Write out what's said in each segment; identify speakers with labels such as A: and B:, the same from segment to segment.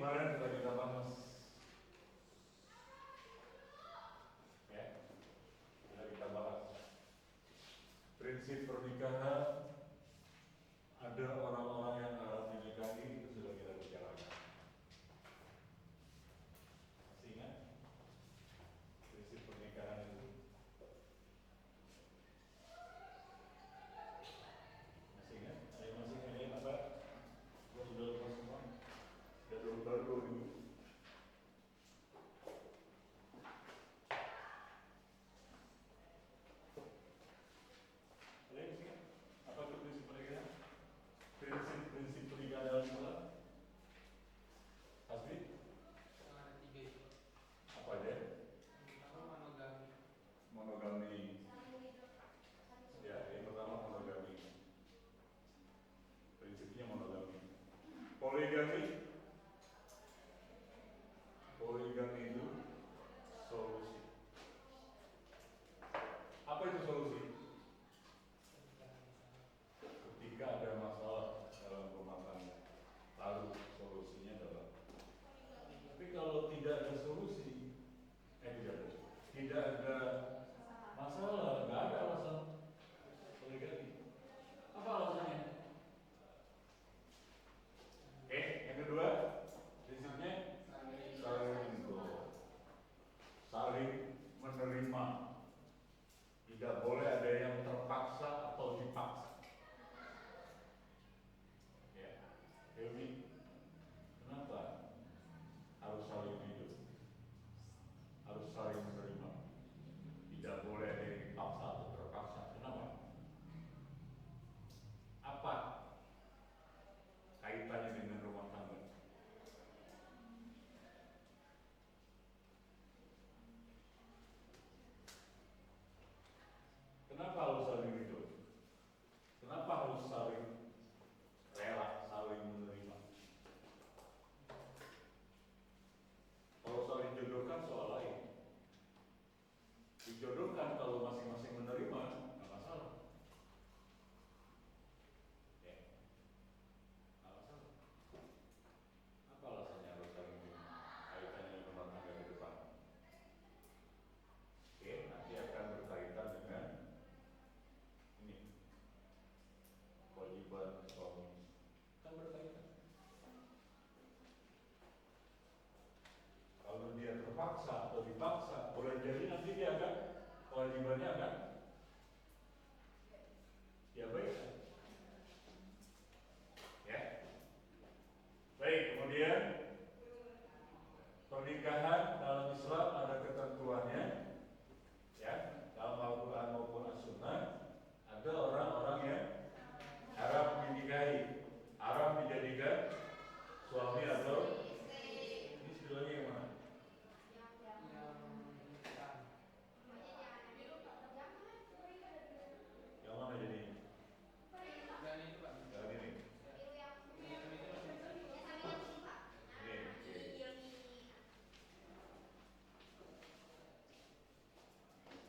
A: kemarin sudah kita bahas, ya, sudah kita bahas prinsip pernikahan. Ada orang-orang yang harus dinikahi, itu sudah kita bicarakan. Masih ingat prinsip pernikahan itu? Masih ingat? Ada yang masih ingat apa? Sudah lupa semua? Sudah lupa dulu. Ada yang masih ingat? Apa itu prinsip pernikahan? Prinsip pernikahan dalam Islam? Hasbi?
B: Ada 3 itu.
A: Apa aja?
B: Pertama monogami.
A: Monogami. Ya, yang pertama monogami. Prinsipnya monogami. Poligami. Poligami itu solusi. Apa itu solusi? Ketika ada masalah dalam rumah tangga, lalu solusinya adalah. Tapi kalau tidak ada solusi, tidak ada masalah, nggak ada alasan poligami. Apa alasannya? Yang kedua, prinsipnya saling menerima. Tidak boleh ada yang terpaksa atau dipaksa. Ya, Hilmi, kenapa harus saling hidup? Harus saling menerima. Tidak boleh ada yang dipaksa atau terpaksa. Kenapa? Apa kaitannya dengan rumah tangga? Kenapa harus saling hidup? Kenapa harus saling rela, saling menerima? Kalau saling jodohkan soal lain. Dijodohkan kalau masing-masing menerima, nggak masalah. Ya, nggak masalah. Apa alasannya harus saling menerima? Kaitannya rumah tangga ke depan. Oke, nanti akan berkaitan dengan ini kewajiban suami. Kan berkaitan. Kalau dia terpaksa atau dipaksa, boleh jadi nanti dia akan kewajibannya akan diabaikan. Ya. Baik, kemudian pernikahan dalam Islam ada ketentuannya. Ya, dalam Al-Quran maupun As-Sunnah ada orang-orang yang haram dinikahi, haram dijadikan suami atau ini istilahnya yang mana? Yang mana jadi?
B: Dan itu Pak.
A: Yang ini.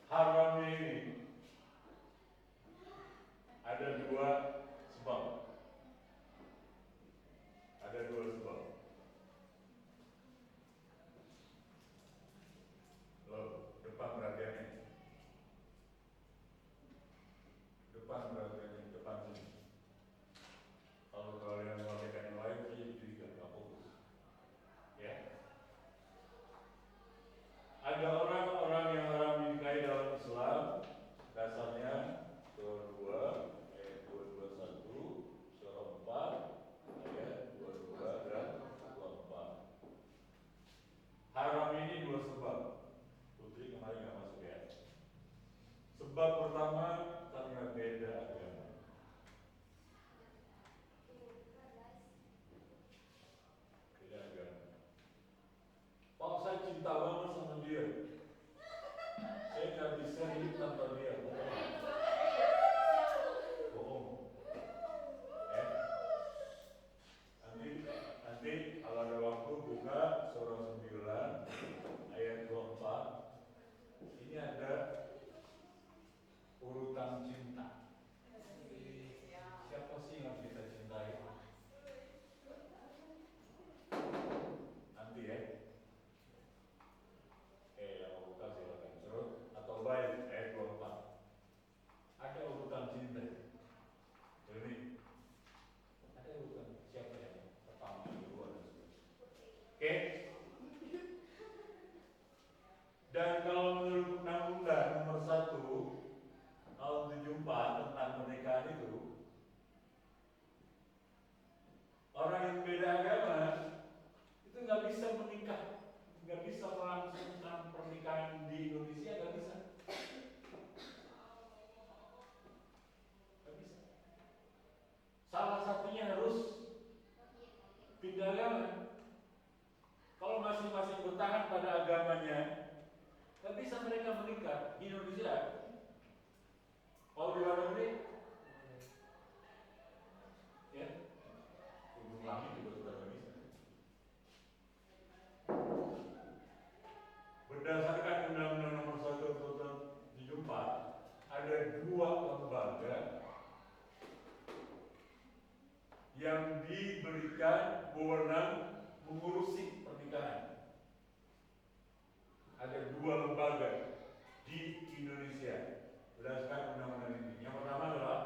A: Haramnya ini ada 2 sebab. Ada 2 sebab. Loh, depan perhatiannya. Depan perhatiannya, depan sini. Kalau kalian melakukan yang lain, saya jadi nggak fokus. Ya. Ada orang-orang yang haram dinikahi dalam Islam. Dasarnya surah 2 ayat 221, surah 4 ayat 22 dan 24. Haram ini 2 sebab. Putri kemarin nggak masuk ya. Sebab pertama karena beda agama. Beda agama. Pak, saya cinta banget sama dia. Saya nggak bisa hidup tanpa dia. Bohong. Nanti kalau ada waktu buka surah 9 ayat 24. Ini ada urutan cinta. Siapa sih yang kita cintai? masing-masing bertahan pada agamanya, nggak bisa mereka menikah di Indonesia. Kalau di luar negeri, ya, Gunung Langit juga sudah nggak bisa. Berdasarkan Undang-Undang Nomor 1 Tahun 74, ada 2 lembaga yang diberikan wewenang mengurusi pernikahan. Ada 2 lembaga di Indonesia berdasarkan undang-undang ini. Yang pertama adalah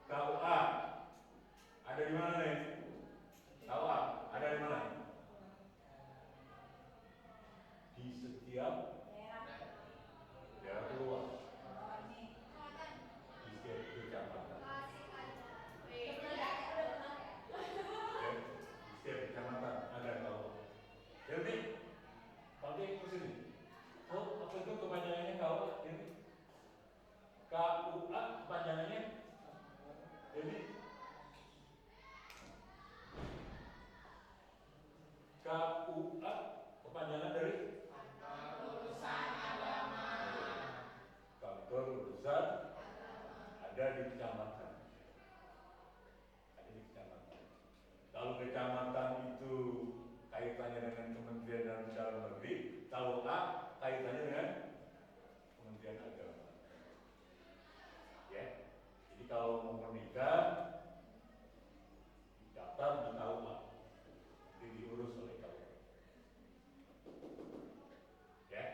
A: KUA. Ada di mana nih? KUA ada di mana? Di setiap daerah luas, di setiap kecamatan. Setiap kecamatan ada KUA. Jadi pakai ke sini. Oh, apa itu kepanjangannya KUA? Jadi KUA kepanjangannya. Jadi KUA kepanjangan dari kantor urusan ada di kecamatan. Ada di kecamatan. Kalau kecamatan itu kaitannya dengan Kementerian Dalam Negeri, kalau A kaitannya dengan Kementerian Agama. Ya. Jadi kalau mau menikah daftar di KUA, nanti diurus oleh KUA. Ya.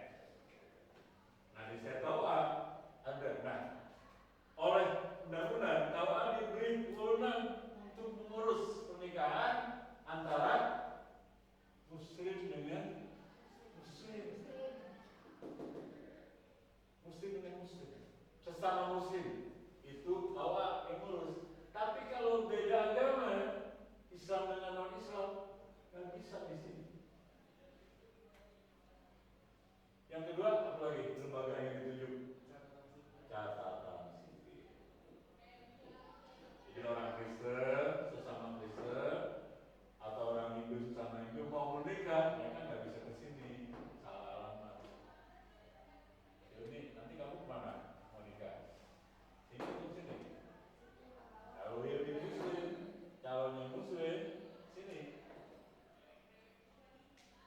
A: Nah di setiap KUA ada. Nah, oleh undang-undang KUA diberi wewenang untuk mengurus pernikahan antara Muslim dengan Muslim. Muslim dengan Muslim. Sesama Muslim itu KUA yang ngurus. Tapi kalau beda agama, Islam dengan non-Islam, nggak bisa di sini. Yang kedua, apa lagi lembaga yang ditunjuk? Catatan sipil. Jadi orang Kristen, sesama Kristen, atau orang Hindu sesama Hindu mau menikah, ya kan nggak bisa ke sini, salah alamat. Jadi nanti kamu kemana mau nikah? Sini atau sini? Kalau Yahudi Muslim, calonnya Muslim, sini.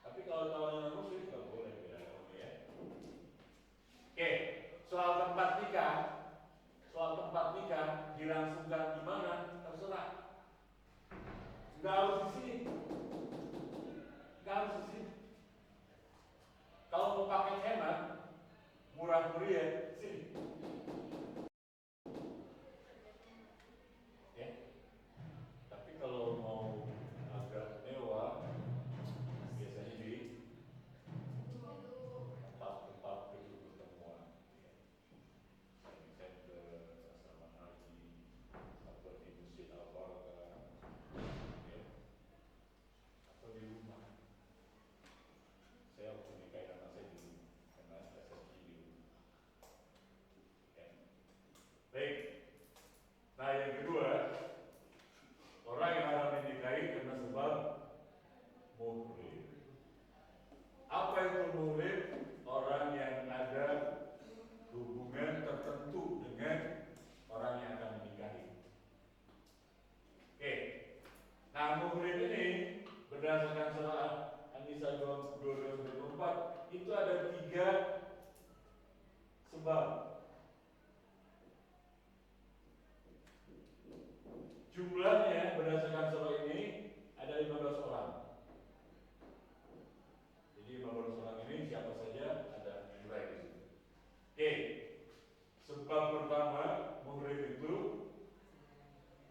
A: Tapi kalau calonnya non Muslim nggak boleh beda agama ya. Oke, soal tempat nikah dilangsungkan di mana terserah. Nggak harus di sini. Nggak harus di sini. Kalau mau pakai hemat, murah meriah, sini. Ya. Tapi kalau mau agak mewah, biasanya di tempat-tempat pertemuan. Center, asrama haji, atau di Masjid Al-Barakah, ya. Atau di rumah. Saya waktu nikahin anak saya di rumah, karena SSI di rumah. Ya. Baik. Nah yang kedua, orang yang haram dinikahi karena sebab muhrim. Apa itu muhrim? Orang yang ada hubungan tertentu dengan orang yang akan dinikahi. Oke. Nah muhrim ini berdasarkan surah An-Nisa 22-24 itu ada 3 sebab. Jumlahnya berdasarkan surah ini ada 15 orang. Jadi 15 orang ini siapa saja ada nilai di situ. Oke. Sebab pertama muhrim itu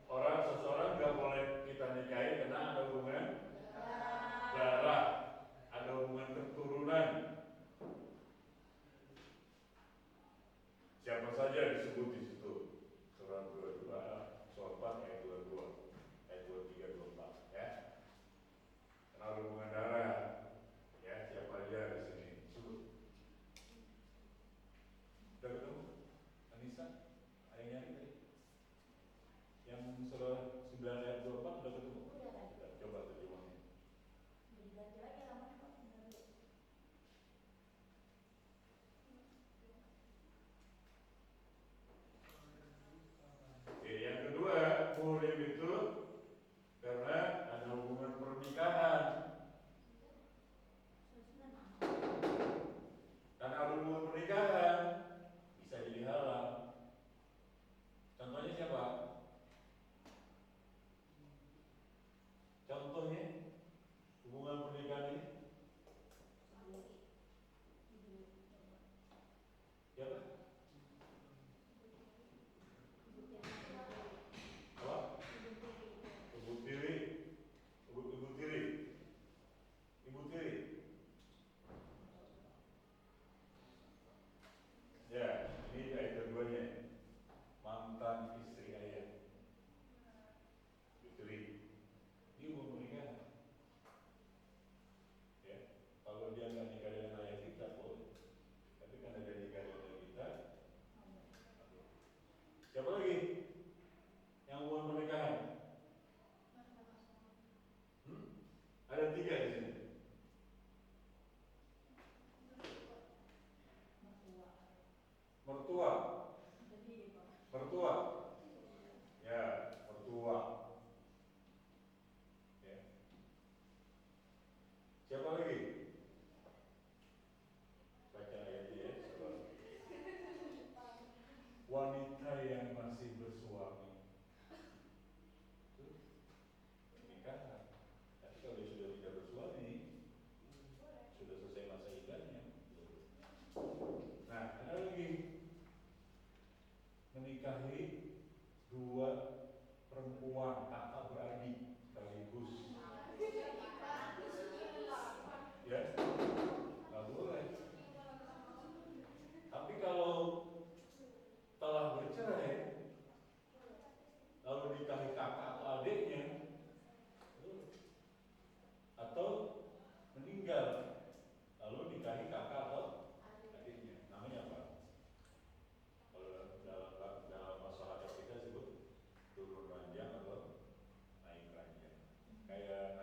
A: seseorang nggak boleh kita nikahi karena ada hubungan darah, ada hubungan keturunan. Siapa saja disebut di situ. Surah 22, surah 4 ayat 22. Siapa lagi? Baca ayat ya. Wanita yang masih bersuami itu pernikahan. Tapi kalau dia sudah tidak bersuami, sudah selesai masa iddahnya. Nah, ada lagi menikahi dua perempuan kakak beradik sekaligus. Ya, nggak boleh. Tapi kalau telah bercerai, lalu nikahi kakak atau adiknya, atau meninggal, lalu nikahi kakak atau adiknya, namanya apa? Kalau dalam masyarakat kita sebut turun ranjang atau naik ranjang. Kayak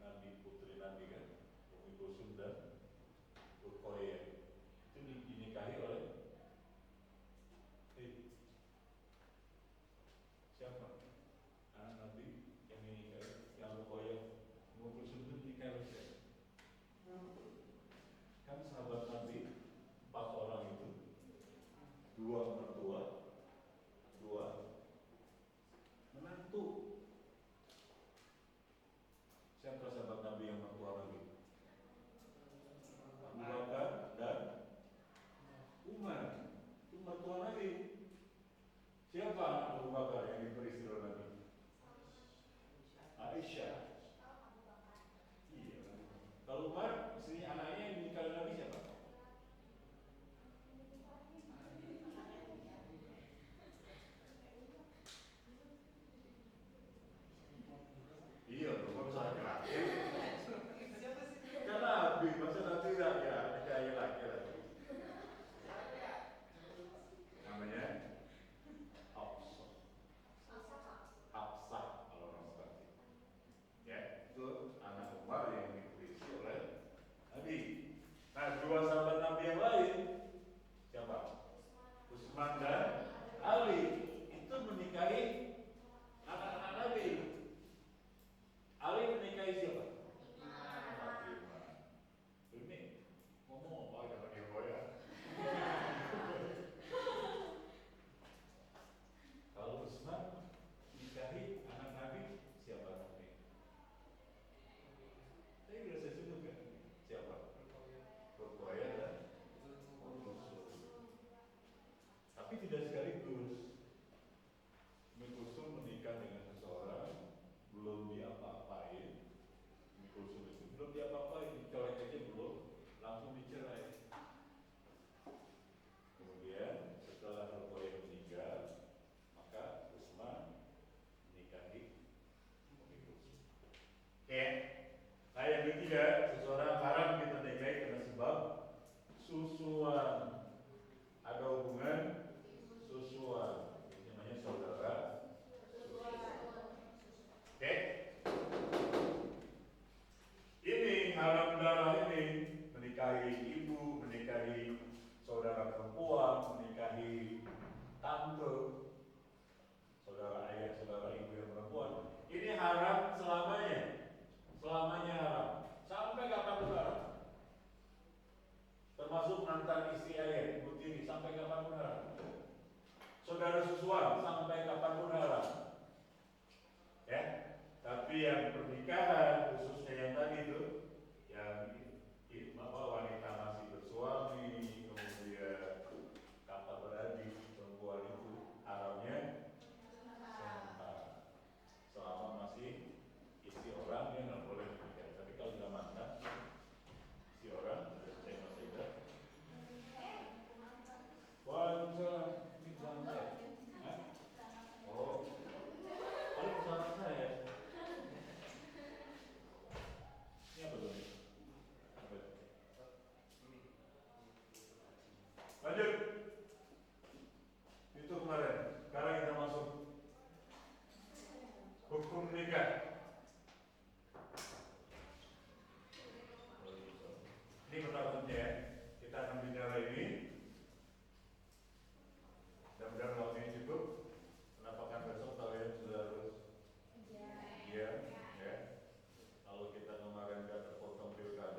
A: Nabi putri Nabi kan, Umi Kulsum dan Ruqayyah itu dinikahi oleh siapa? Anak Nabi yang dinikahi, yang Ruqayyah, Umi Kulsum itu dinikahi oleh siapa? Kan sahabat Nabi 4 orang itu, 2 mertua, 2 menantu. Siapa sahabat Nabi yang mertua lagi? Abu Bakar dan Umar. Itu mertua Nabi. Siapa Abu Bakar yang diperistri oleh Nabi? Aisyah. Iya. Kalau Umar, istrinya anaknya yang dinikahi Nabi siapa? Iya, Umar bisa laki-laki. Kan Nabi, masa Nabi tidak ya nikahi laki-laki. Namanya Hafsah. Hafsah kalau orang seperti. Ya, itu anak Umar yang diperistri oleh Nabi. Nah, 2 sahabat Nabi yang lain siapa? Utsman dan Ali. Itu menikahi anak-anak Nabi. Ali menikahi siapa? Fatimah. Ini ngomong apa jangan heboh ya. Kalau Utsman menikahi anak Nabi siapa namanya? Saya sudah saya sebut kan? Siapa? Ruqayyah dan Kulsum. Tapi tidak sekaligus. Kulsum menikah dengan seseorang belum diapa-apain. Kulsum itu belum diapa-apain, dicolek aja belum, langsung dicerai. Kemudian setelah Ruqayyah meninggal, maka Utsman menikahi Umi Kulsum. Oke. Nah, yang ketiga, seseorang haram kita nikahi karena sebab susuan. Ada hubungan susuan. Ini namanya saudara susuan. Oke. Ini haram darah ini menikahi ibu, menikahi saudara perempuan, menikahi tante, saudara ayah, saudara ibu yang perempuan. Ini haram selamanya. Selamanya haram. Sampai kapan haram? Termasuk mantan istri ayah, ibu tiri, sampai kapan haram? Saudara susuan, sampai kapan haram? Ya, tapi yang pernikahan khususnya yang tadi itu, yang wanita masih bersuami, kemudian kakak beradik perempuan itu haramnya sementara. Selama masih istri orang dia nggak boleh menikah. Tapi kalau sudah mantan istri orang sudah selesai masa iddah. Waalaikumsalam. Ini santai. Oh, kalau pesawat saya. Ini apa tuh? Lanjut. Itu kemarin. Sekarang kita masuk hukum nikah. Ini pertama ya. Kita akan bicara ini. Mudah-mudahan waktunya cukup. Kenapa kan besok kalian sudah harus? Iya. Ya. Kalau kita kemarin nggak terpotong pilkada.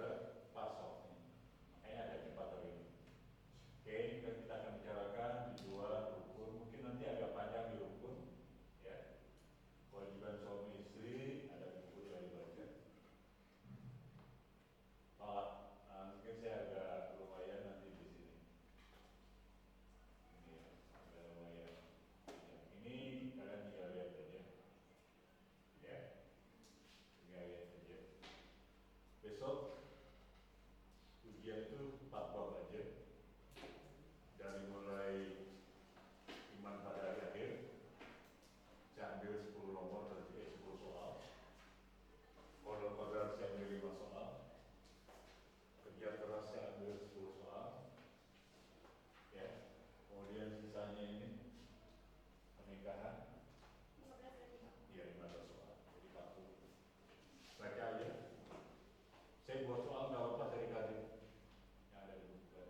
A: ujian itu 4 bab aja, dari mulai iman pada hari akhir. Saya ambil 10 nomor berarti 10 soal. Kodar saya ambil 5 soal. Kerja keras saya ambil 10 soal. Ya. Kemudian sisanya ini pernikahan. Iya, 15 soal. Jadi 40. Baca aja. Saya buat soal nggak apa-apa dari kadir yang ada di buku.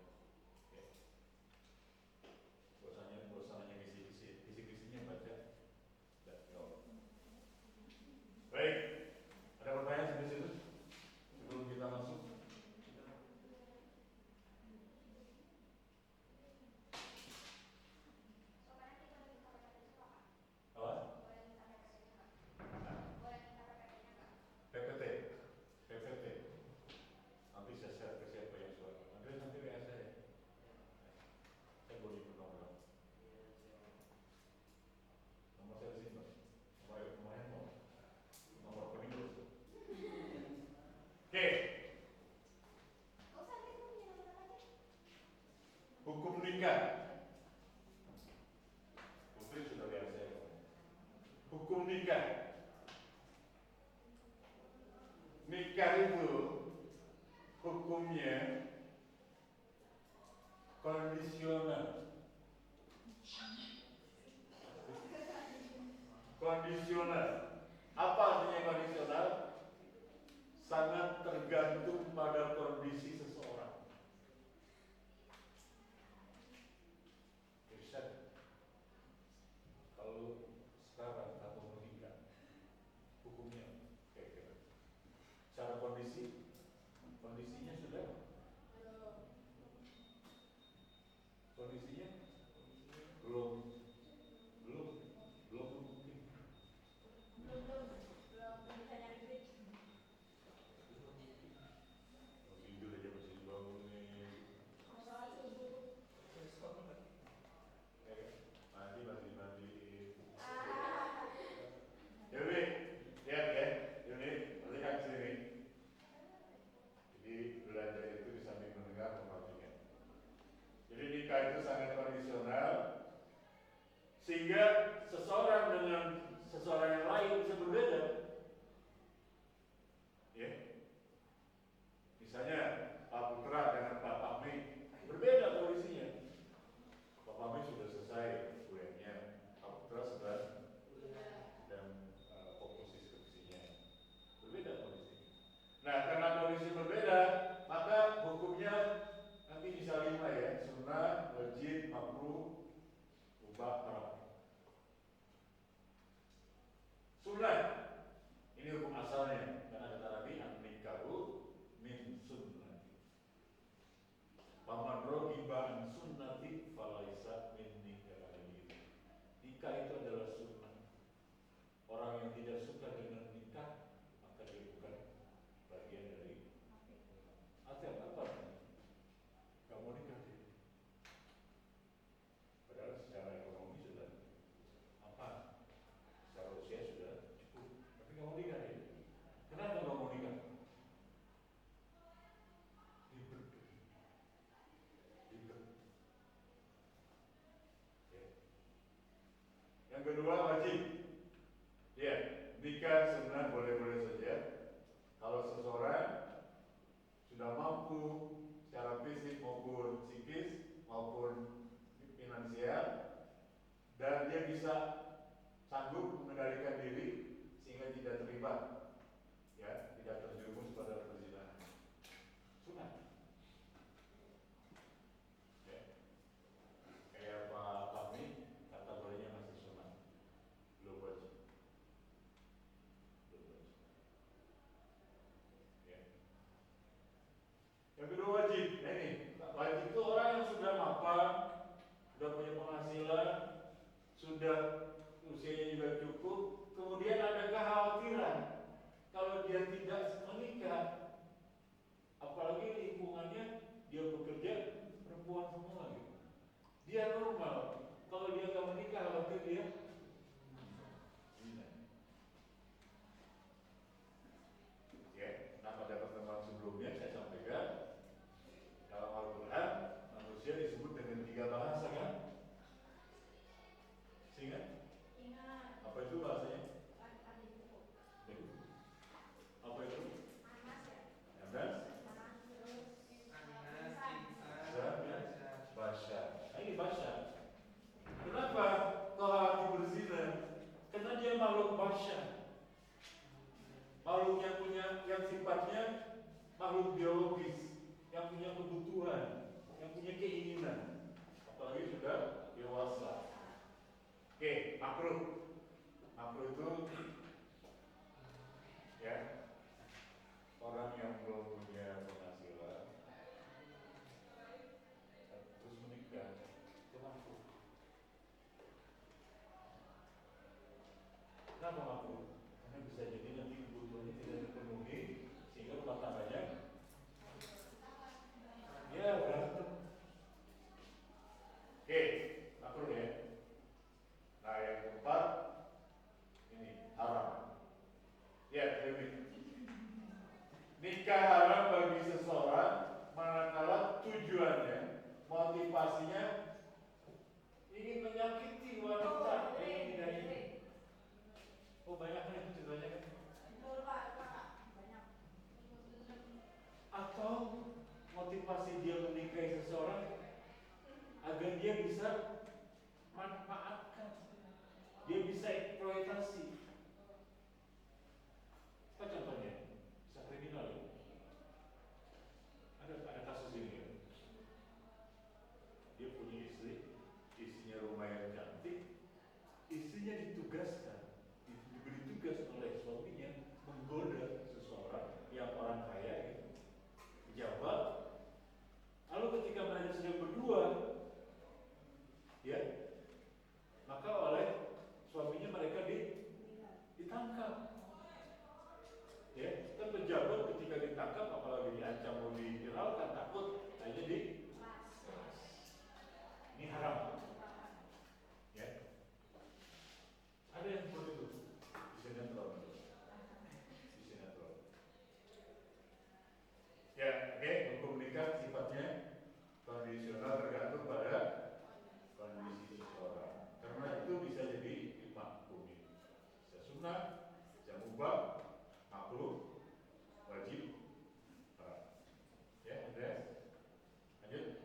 A: Ya. Bosannya kisi-kisinya baca. Baik, ada pertanyaan sampai situ sebelum kita masuk? Apa? PPT, PPT. Nanti saya share ke siapa yang suara. Nanti WA saya. Saya boleh ikut nomor. Nomor saya di sini, nomor handphone, nomor rekening. Oke. Hukum nikah. Putri sudah lihat saya. Hukum nikah. Nikah itu hukumnya kondisional. Kondisional. Apa artinya kondisional? Sangat tergantung pada kondisi seseorang. Irsyad, kalau sekarang kamu menikah, hukumnya kira-kira secara kondisinya sudah, kondisinya belum mungkin. Tidur aja masih bangun nih. Mandi. Yuni, lihat ya, Yuni, nanti kan sini. Jadi belajar itu di samping mendengar memperhatikan. Jadi nikah itu sangat kondisional, sehingga seseorang dengan seseorang yang lain bisa berbeda. Ya, misalnya Pak Putra dengan Pak Pami berbeda kondisinya. Pak Pami sudah selesai kuliahnya, Pak Putra sedang fokus skripsinya. Berbeda kondisinya. Nah, karena kondisi berbeda, maka hukumnya nanti bisa 5 ya, sunnah, wajib, makruh, mubah, haram. Sunnah, ini hukum asalnya, karena kata Nabi an-nikahu min sunnati. Paman rogiba an sunnati falaisa minni kalahi. Nikah itu adalah sunnah. Orang yang tidak suka dengan nikah, maka dia bukan bagian dari atel. Apa? Gak mau nikah dia. Padahal secara ekonomi sudah apa? Secara usia sudah cukup. Tapi gak mau nikah dia. Kenapa gak mau nikah? Ribet. Ya. Yang kedua wajib. Ya, nikah sebenarnya boleh-boleh saja. Kalau seseorang sudah mampu secara fisik maupun psikis maupun finansial, dan dia bisa sanggup mengendalikan diri sehingga tidak terlibat, ya, tidak terjerumus pada perzinahan. Sunat. Ya. Kayak Pak Kami kategorinya masih sunat, belum wajib. Ya. Yang kedua wajib. Nah ini wajib itu orang yang sudah mapan, sudah punya penghasilan, sudah usianya juga cukup, kemudian ada kekhawatiran kalau dia tidak menikah, apalagi lingkungannya dia bekerja perempuan semua gitu. Dia normal, kalau dia nggak menikah khawatir dia zina. Ya, nah pada pertemuan sebelumnya saya sampaikan biologis, yang punya kebutuhan, yang punya keinginan, apalagi sudah dewasa. Oke, makruh. Makruh itu ya orang yang belum punya penghasilan terus menikah, itu makruh. Kenapa makruh? Karena bisa jadi nanti kebutuhannya tidak terpenuhi sehingga rumah tangganya ya berantem. Oke, makruh ya. Nah yang keempat ini haram. Ya, jadi nikah haram bagi seseorang manakala tujuannya, motivasinya ingin menyakiti wanita yang tidak ingin. Oh banyak kan itu ceritanya kan? Atau motivasi dia menikahi seseorang agar dia bisa manfaatkan, dia bisa eksploitasi. Apa contohnya? Bisa kriminal ya? Ada kasus ini ya. Dia punya istri, istrinya lumayan cantik, istrinya diberi tugas oleh suaminya menggoda seseorang yang orang kaya gitu, pejabat. Lalu ketika mereka sedang berdua, ya, maka oleh suaminya mereka ditangkap. Ya, kan pejabat ketika ditangkap apalagi diancam mau diviralkan takut, akhirnya ini haram. Ya, ada yang seperti itu di sinetron. Ya, oke, hukum nikah sifatnya kondisional tergantung pada kondisi seseorang. Karena itu bisa jadi dimaklumi, bisa sunnah, bisa mubah, makruh, wajib, haram. Ya, Andreas, lanjut.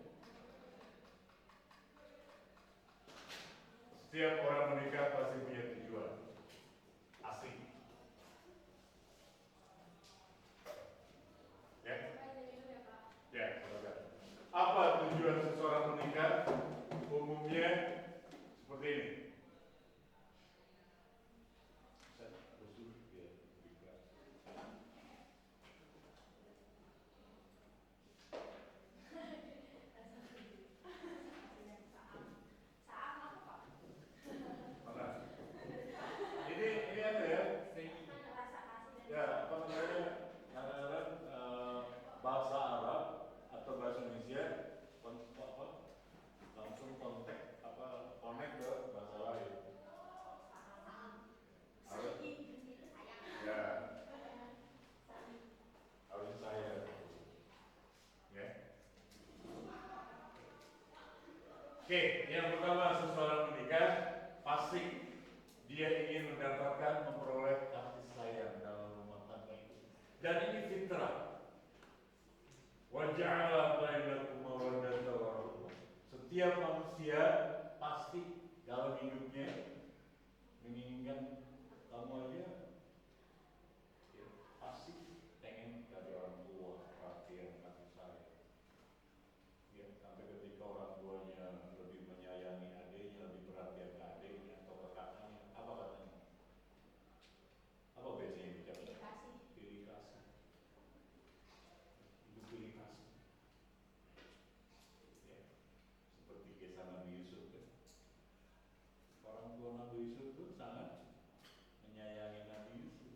A: Setiap orang menikah pasti punya tujuan asing. Ya, ya, silakan. Apa tujuan seseorang menikah? Umumnya seperti ini. Ini ada ya. Ya, apa namanya? Kadang-kadang bahasa Arab atau bahasa Indonesia langsung kontak connect ke bahasa lain. Ya, harus saya. Ya. Oke, yang pertama seseorang menikah pasti dia ingin memperoleh kasih sayang dalam rumah tangga itu. Dan ini fitrah. Wa ja'ala bainakum mawaddatan wa rahmah. Setiap manusia pasti dalam hidupnya menginginkan kamu aja ya, pasti pengen dari orang tua perhatian kasih sayang. Ya, sampai ketika orang tuanya lebih menyayangi adiknya, lebih perhatian ke adiknya atau ke kakaknya, apa katanya? Apa biasanya bicara? Pilih kasih. Itu pilih kasih. Ya, seperti kisah Nabi Yusuf ya. Orang tua Nabi Yusuf itu sangat menyayangi Nabi Yusuf,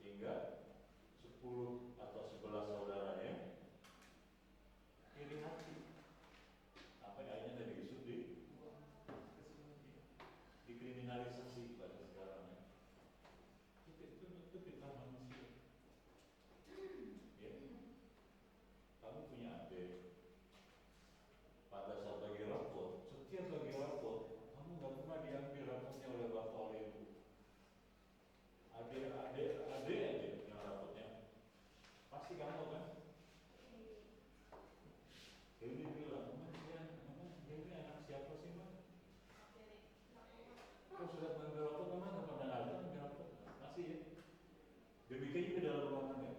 A: sehingga 10 atau 11 saudaranya iri hati sampai akhirnya Nabi Yusuf dikriminalisasi pada sekarang ya. Itu fitnah manusia. Ya, kamu punya adik, pada saat lagi rapot, setiap lagi rapot kamu nggak pernah diambil rapotnya oleh bapak oleh ibu. Adik aja yang rapotnya pasti kamu kan. Jadi bilang, dia ini anak siapa sih mas? Kau sudah mengambil rapot teman nggak pernah ada mengambil rapot masih ya. Demikian juga dalam rumah tangga.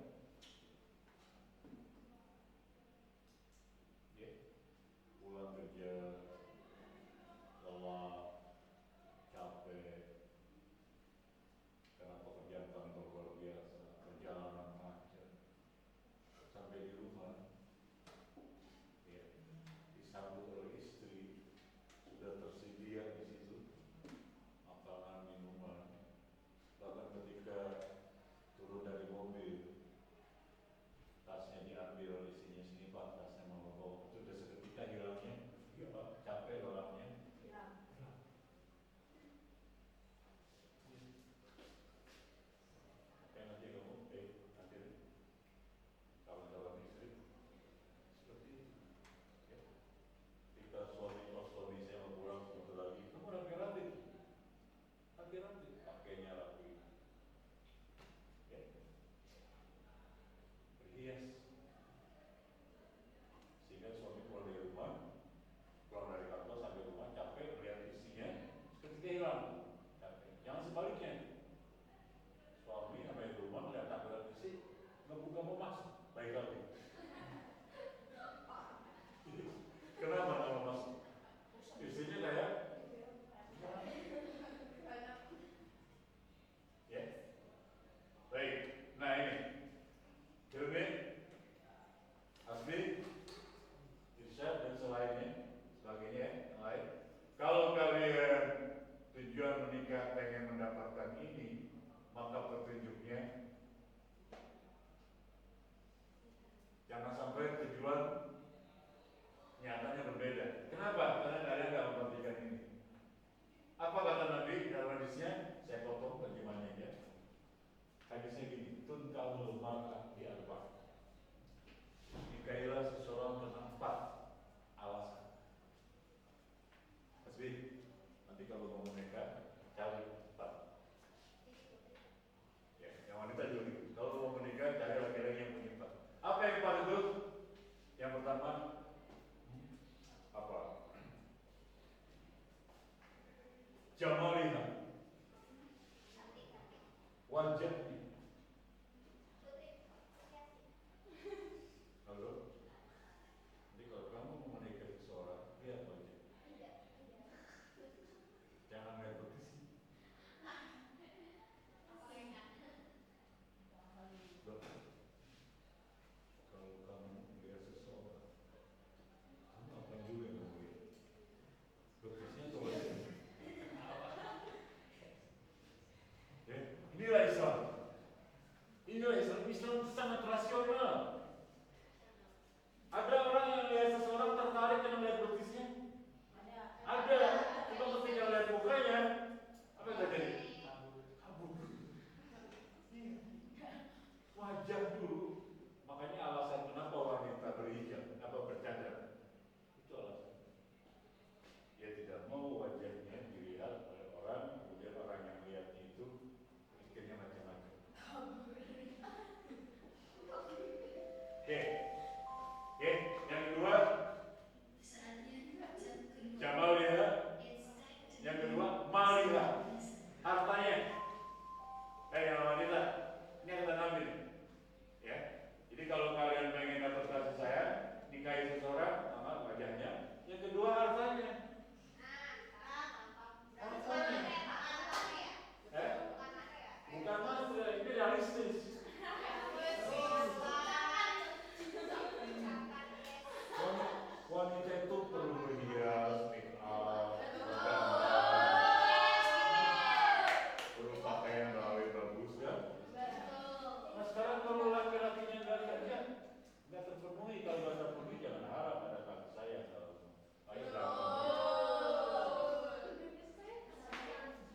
A: kali. Kenapa nama Mas? Istrinya kayak? Ya. Baik. Nah ini, Hilmi, Asmi, Irsyad dan sebagainya, yang lain. Kalau kalian tujuan menikah pengen mendapatkan ini, maka petunjuknya jangan sampai tujuan nyatanya berbeda. Kenapa? Karena kalian nggak memperhatikan ini. Apa kata Nabi dalam hadisnya? Saya potong terjemahannya ya. Hadisnya gini, tunkahul mar'ah bi arba'. Nikailah seseorang dengan 4 alasan. Asbi, nanti kalau mau menikah cari 4. Ya, yang wanita juga gitu. Kalau mau menikah cari laki-laki yang punya 4. Apa yang 4 itu? Yang pertama apa? Jamaliha, wajahnya. Halo? Jadi kalau kamu mau menikah seseorang, lihat wajah. Jangan lihat betis. Loh, kalau kamu lihat seseorang, kamu apa juga yang kamu lihat? Betisnya atau wajahnya? Ya, inilah Islam. Inilah Islam. Islam sangat rasional. Ada orang yang lihat seseorang tertarik dengan melihat betisnya? Ada. Cuma ketika lihat mukanya, apa yang terjadi? Kabur. Wajah dulu. Makanya alasan kenapa wanita berhijab atau bercadar itu alasan. Dia tidak mau wajahnya dilihat oleh orang, kemudian orang yang melihatnya itu pikirnya macam-macam. Oke. Oke, yang kedua Jamaliha. Yang kedua Maliha, hartanya. Yang wanita, ini kata Nabi nih. Ya. Jadi kalau kalian pengen dapat kasih sayang, nikahi seseorang sama wajahnya. Yang kedua hartanya. Hartanya. Bukan material, ini realistis. Wanita itu perlu berhias, make up, perlu pakaian gawe bagus kan? Nah sekarang kalau laki-lakinya nggak kerja, nggak terpenuhi. Kalau nggak terpenuhi jangan harap ada kasih sayang. Ayo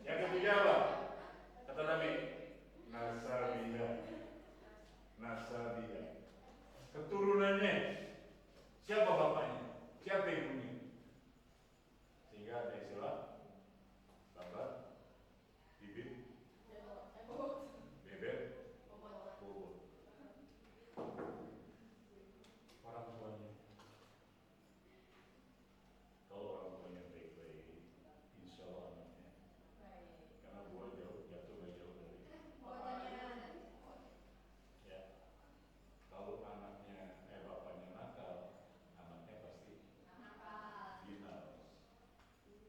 A: yang ketiga apa? Kata Nabi, nasabiyah. Nasabiyah. Keturunannya. Siapa bapaknya? Siapa ibunya? Sehingga ada istilah bapak, bibit, bebek, bobot. Orang tuanya. Kalau orang tuanya baik-baik, insya Allah anaknya. Karena buah jatuh gak jauh dari. Ya. Kalau anaknya, bapaknya nakal, anaknya pasti dinas.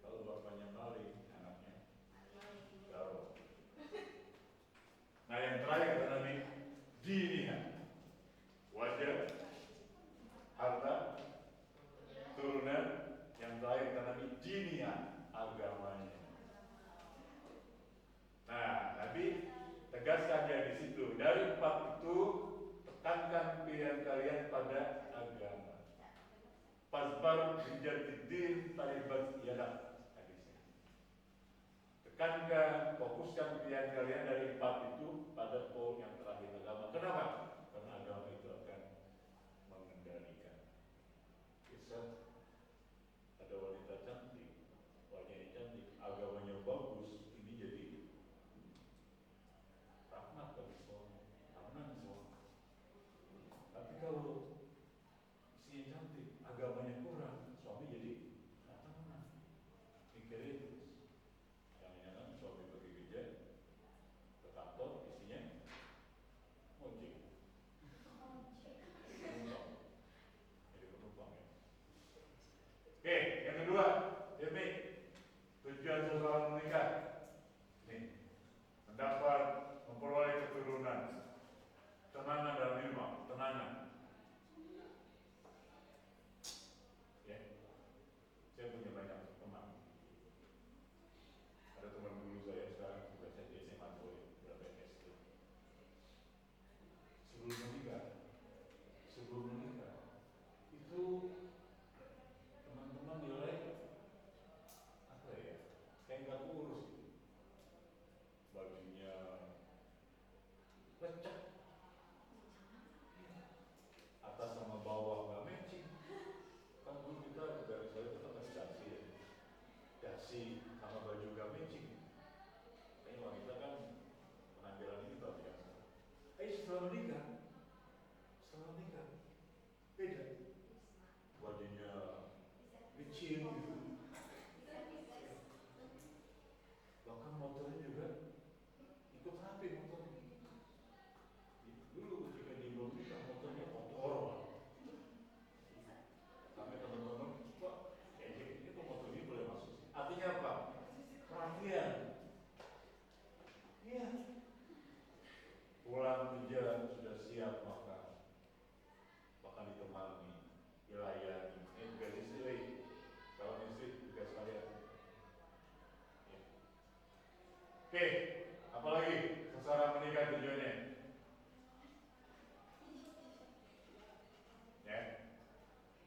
A: Kalau bapaknya maling, anaknya garong. Nah yang terakhir kata Nabi, diniha, wajah, harta, turunan. Yang terakhir kata Nabi, diniha, agamanya. Nah Nabi tegaskan di situ, dari 4 itu tekankan pilihan kalian pada agama. Fasbar bijadiddin talibat yadak, hadisnya. Tekankan, fokuskan pilihan kalian dari 4 itu pada poin yang terakhir, agama. Kenapa? Karena agama itu akan mengendalikan. Kisah ada wanita cantik, wajahnya cantik, agamanya bagus, ini jadi rahmat bagi suami, rahmat suami. Tapi kalau istrinya cantik, agamanya kurang, suami jadi nggak tenang, mikirin terus. Jangan-jangan suami pergi kerja ke kantor, istrinya ngojek. Oke, apalagi seseorang menikah tujuannya? Ya,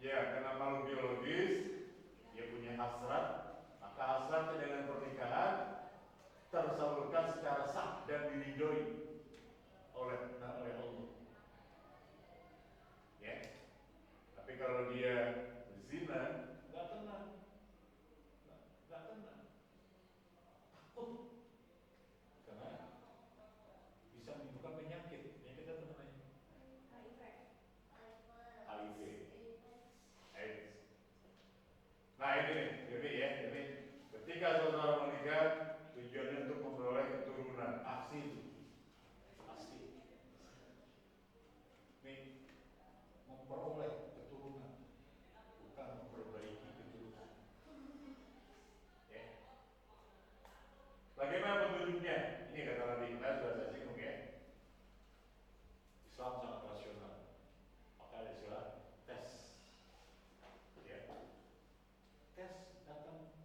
A: ya karena makhluk biologis, dia punya hasrat, maka hasratnya dengan pernikahan tersalurkan secara sah dan diridhoi oleh Allah. Ya, tapi kalau dia berzina, nggak tenang, nggak tenang, takut karena bisa menimbulkan penyakit apa namanya? HIV, AIDS. Nah ini nih, jadi ketika seseorang menikah tujuannya untuk memperoleh keturunan, pasti itu, pasti. Nih, memperoleh keturunan, bukan memperbaiki keturunan. Ya. Bagaimana petunjuknya? Ini kata Nabi, kita sudah saya singgung ya. Islam sangat rasional. Maka ada istilah tes. Ya. Tes datang.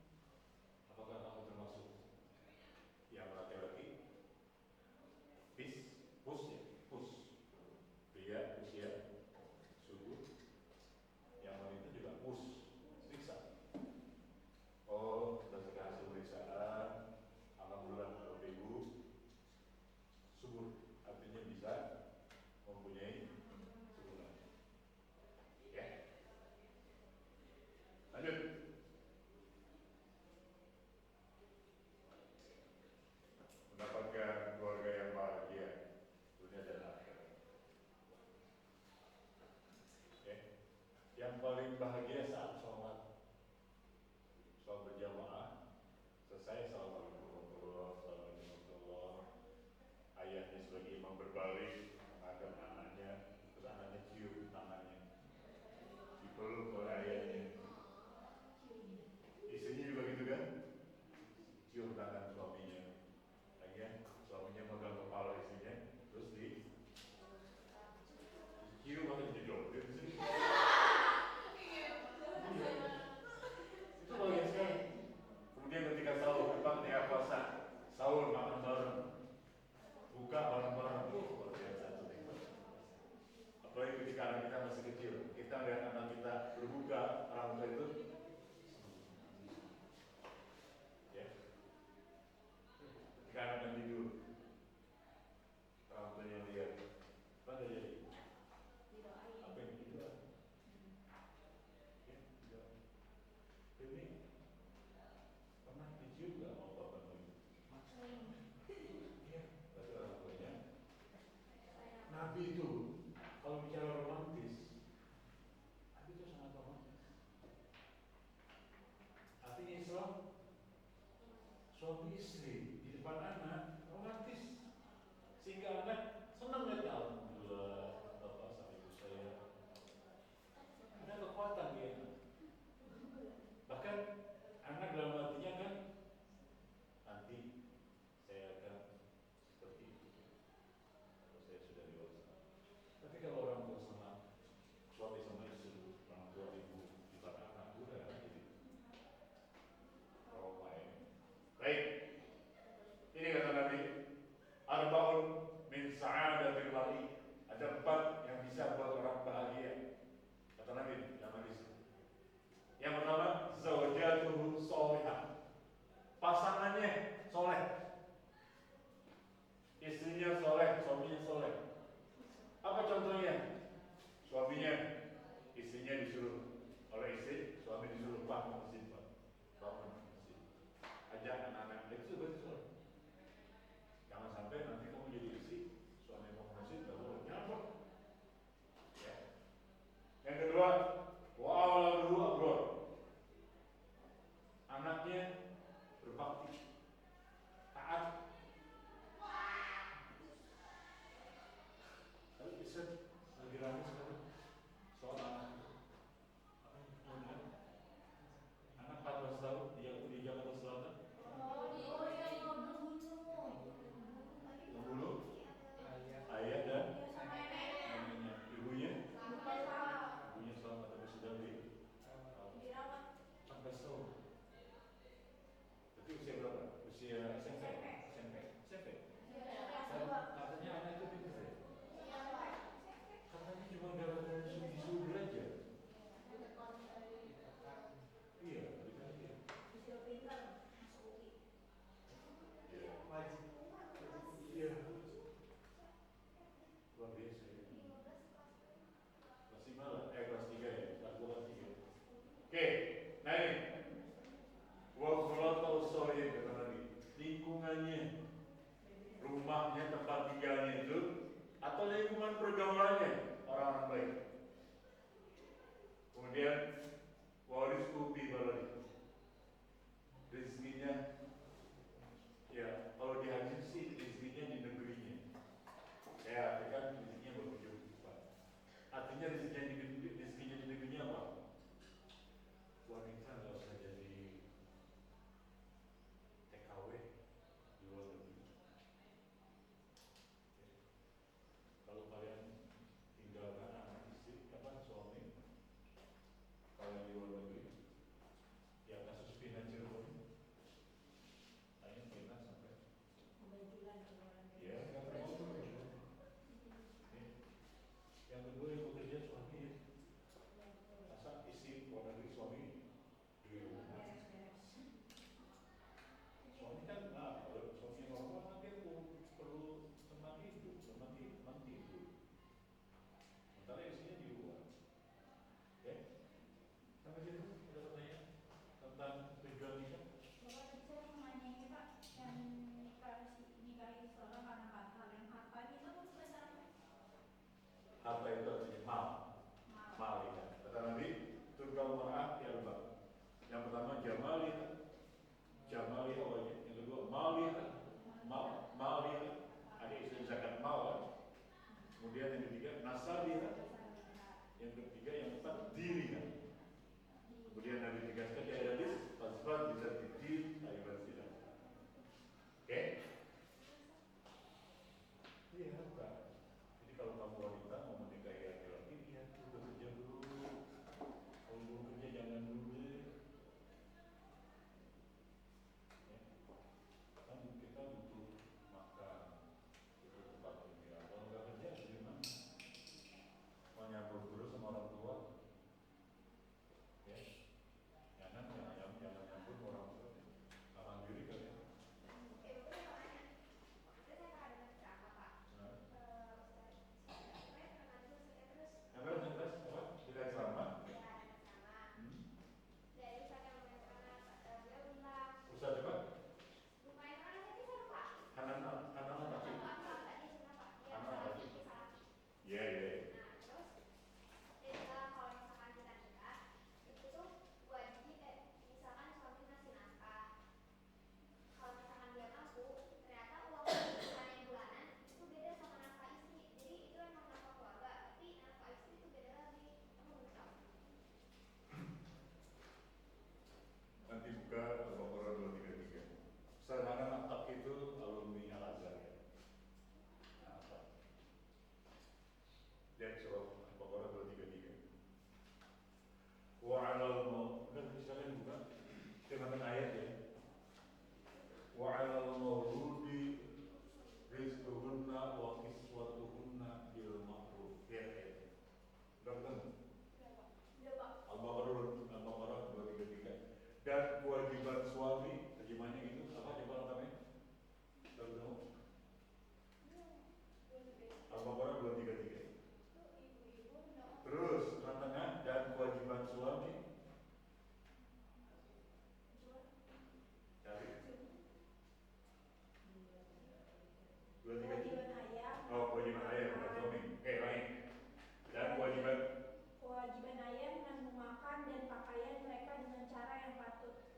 A: Apakah kamu termasuk yang laki-laki? Pus ya, pus. Pria, usia, subuh. Yang wanita juga pus. Periksa. Oh, berdasarkan hasil pemeriksaan, alhamdulillah Bapak Ibu subur, artinya bisa mempunyai keturunan. Ya. Lanjut. Mendapatkan keluarga yang bahagia dunia dan akhirat. Ya. Yang paling bahagia saat sholat berjamaah, selesai assalamualaikum warahmatullahi wabarakatuh. Ayahnya sebagai imam berbalik mengangkat anaknya, terus anaknya cium tangannya, dipeluk oleh ayahnya. Istrinya juga gitu kan, cium tangan suaminya, akhirnya suaminya megang kepala istrinya, terus cium atau dijedok. Itu bahagia sekali. Kemudian ketika sahur, ketika puasa, sahur makan bareng, buka bareng-bareng, luar biasa itu nikmat. Apalagi ketika anak kita masih kecil, kita lihat anak kita berbuka, orang tua itu, ya. Ketika anak tidur, orang tuanya lihat, apa terjadi? Apa yang didoain? Ya, didoain. Ini pernah dicium nggak sama bapakmu? Iya, berarti orang tuanya. Nabi itu kalau bicara romantis, Nabi itu sangat romantis. Artinya Islam suami istri di depan anak romantis, sehingga anak senang lihat, alhamdulillah bapak sama ibu saya ada kekuatan dia. Bahkan anak dalam hatinya kan, nanti saya akan seperti itu kalau saya sudah dewasa. Tapi kalau orang tua sama suami sama istri, orang tua ibu di depan anak udah jadi trauma ini. Baik, ini kata Nabi, Arba'un min sa'adatil mar'i. Ada 4 yang bisa buat orang bahagia. Kata Nabi dalam hadis. Yang pertama, zawjatuhu sholihah. Pasangannya soleh. Istrinya soleh, suaminya soleh. Apa contohnya? Suaminya, istrinya disuruh oleh istri, suami disuruh bangun masjid, bangun masjid. Ajak anak-anak, itu berarti soleh. Jangan sampai nanti kamu jadi istri, suami kamu masjid, lalu nyambut. Ya. Yang kedua, wa awladuhu abrar. Anaknya berbakti, taat. Kalau bisa lagi rame sekarang soal anak itu. Anak 14 tahun di Jakarta Selatan Kemudian yang ketiga nasabiha, yang ketiga yang keempat diriha. Kemudian Nabi tegaskan di ayat hadis fasfar bisa diri ayat silam. Oke? Iya, Pak. Jadi kalau kamu wanita mau menikahi laki-laki, lihat dulu kerja dulu. Kalau belum kerja jangan dulu. Ya. Kan kita butuh makan, butuh tempat tinggal. Kalau nggak kerja, gimana? Mau nyambung dulu sama orang tua, ya? Jangan nyambung orang tua. Makan diri kan ya? Tidak ceramah. Ustaz coba. Kanan apa sih? Kanan apa sih? Iya, iya. Nanti buka Al-Baqarah 233. Sederhana Naktak itu alumni Al-Azhar ya. Naktak. Lihat surah Al-Baqarah 233. Wa'alal udah silakan buka. Dengan ayat ya. Wa'alal mawludi rizquhunna wa kiswatuhunna bil ma'ruf. Ya. Udah ketemu? Al-Baqarah 233. Dan kewajiban suami, terjemahnya itu apa coba namanya? Tahu? Al-Baqarah 233. Terus tengah-tengah dan kewajiban suami. Cari. 233. Oh, kewajiban ayah bukan suami. Lain. Dan kewajiban
C: ayah menanggung makan dan pakaian mereka dengan cara yang patut.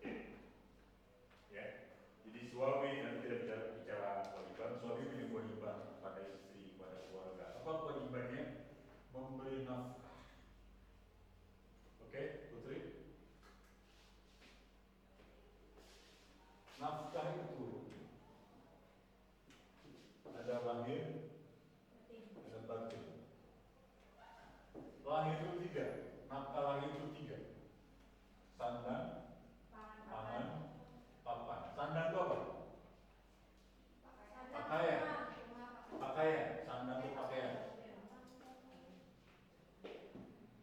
A: Ya. Jadi suami nanti tidak bicara kewajiban, suami punya kewajiban pada istri, pada keluarga. Apa kewajibannya? Memberi nafkah. Oke, Putri? Nafkah itu ada lahir, ada batin. Lahir itu 3, nafkah lahir itu 3. Sandang, pangan, papan. Sandang itu apa? Pakaian. Pakaian. Sandang itu pakaian.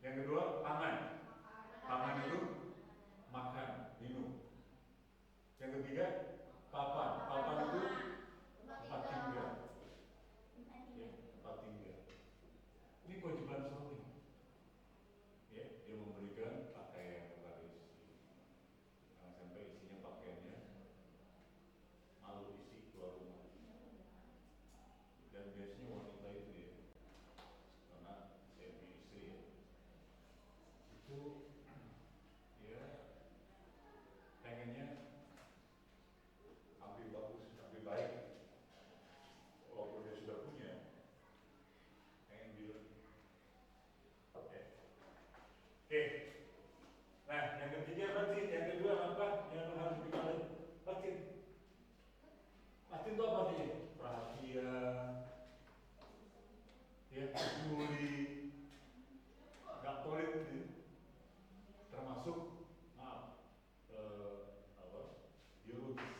A: Yang kedua, pangan. Pangan itu makan, minum. Yang ketiga, papan. Papan itu tempat tinggal. Ya, tempat tinggal. Ini kewajiban suami. Ya, dia memberikan pakaian kepada istri. Jangan sampai isinya pakaiannya malu isi keluar rumah. Dan biasanya wanita itu ya, karena saya punya istri ya, itu ya pengennya hampir bagus, hampir baik. Walaupun dia sudah punya, pengen bilang. Oke. Nah, yang ketiga batin, yang kedua apa? Yang harus dikali batin. Batin itu apa artinya? Perhatian, ya, peduli, nggak pelit, gitu. Termasuk biologis.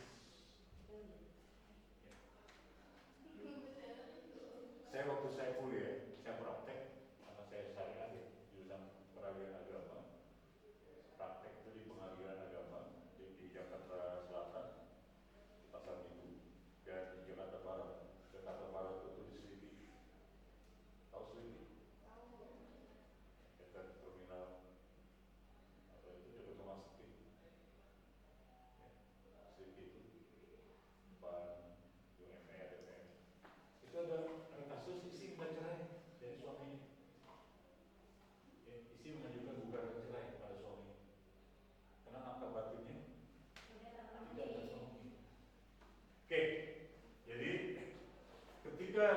A: Ya. Saya waktu saya kuliah, saya praktek karena saya syariah ya, jurusan peralihan agama. Praktek itu di pengadilan agama di Jakarta Selatan, Pasar Minggu, dan di Jakarta Barat. Jakarta Barat itu di Selipi. Tahu Selipi? Dekat terminal apa itu, dekat rumah sakit. Ya, Selipi itu depan UMR, DPR. Itu ada kasus istri minta cerai dari suaminya. Ya, istri mengajukan gugatan cerai pada suaminya karena nafkah batinnya tidak terpenuhi. Oke, jadi ketika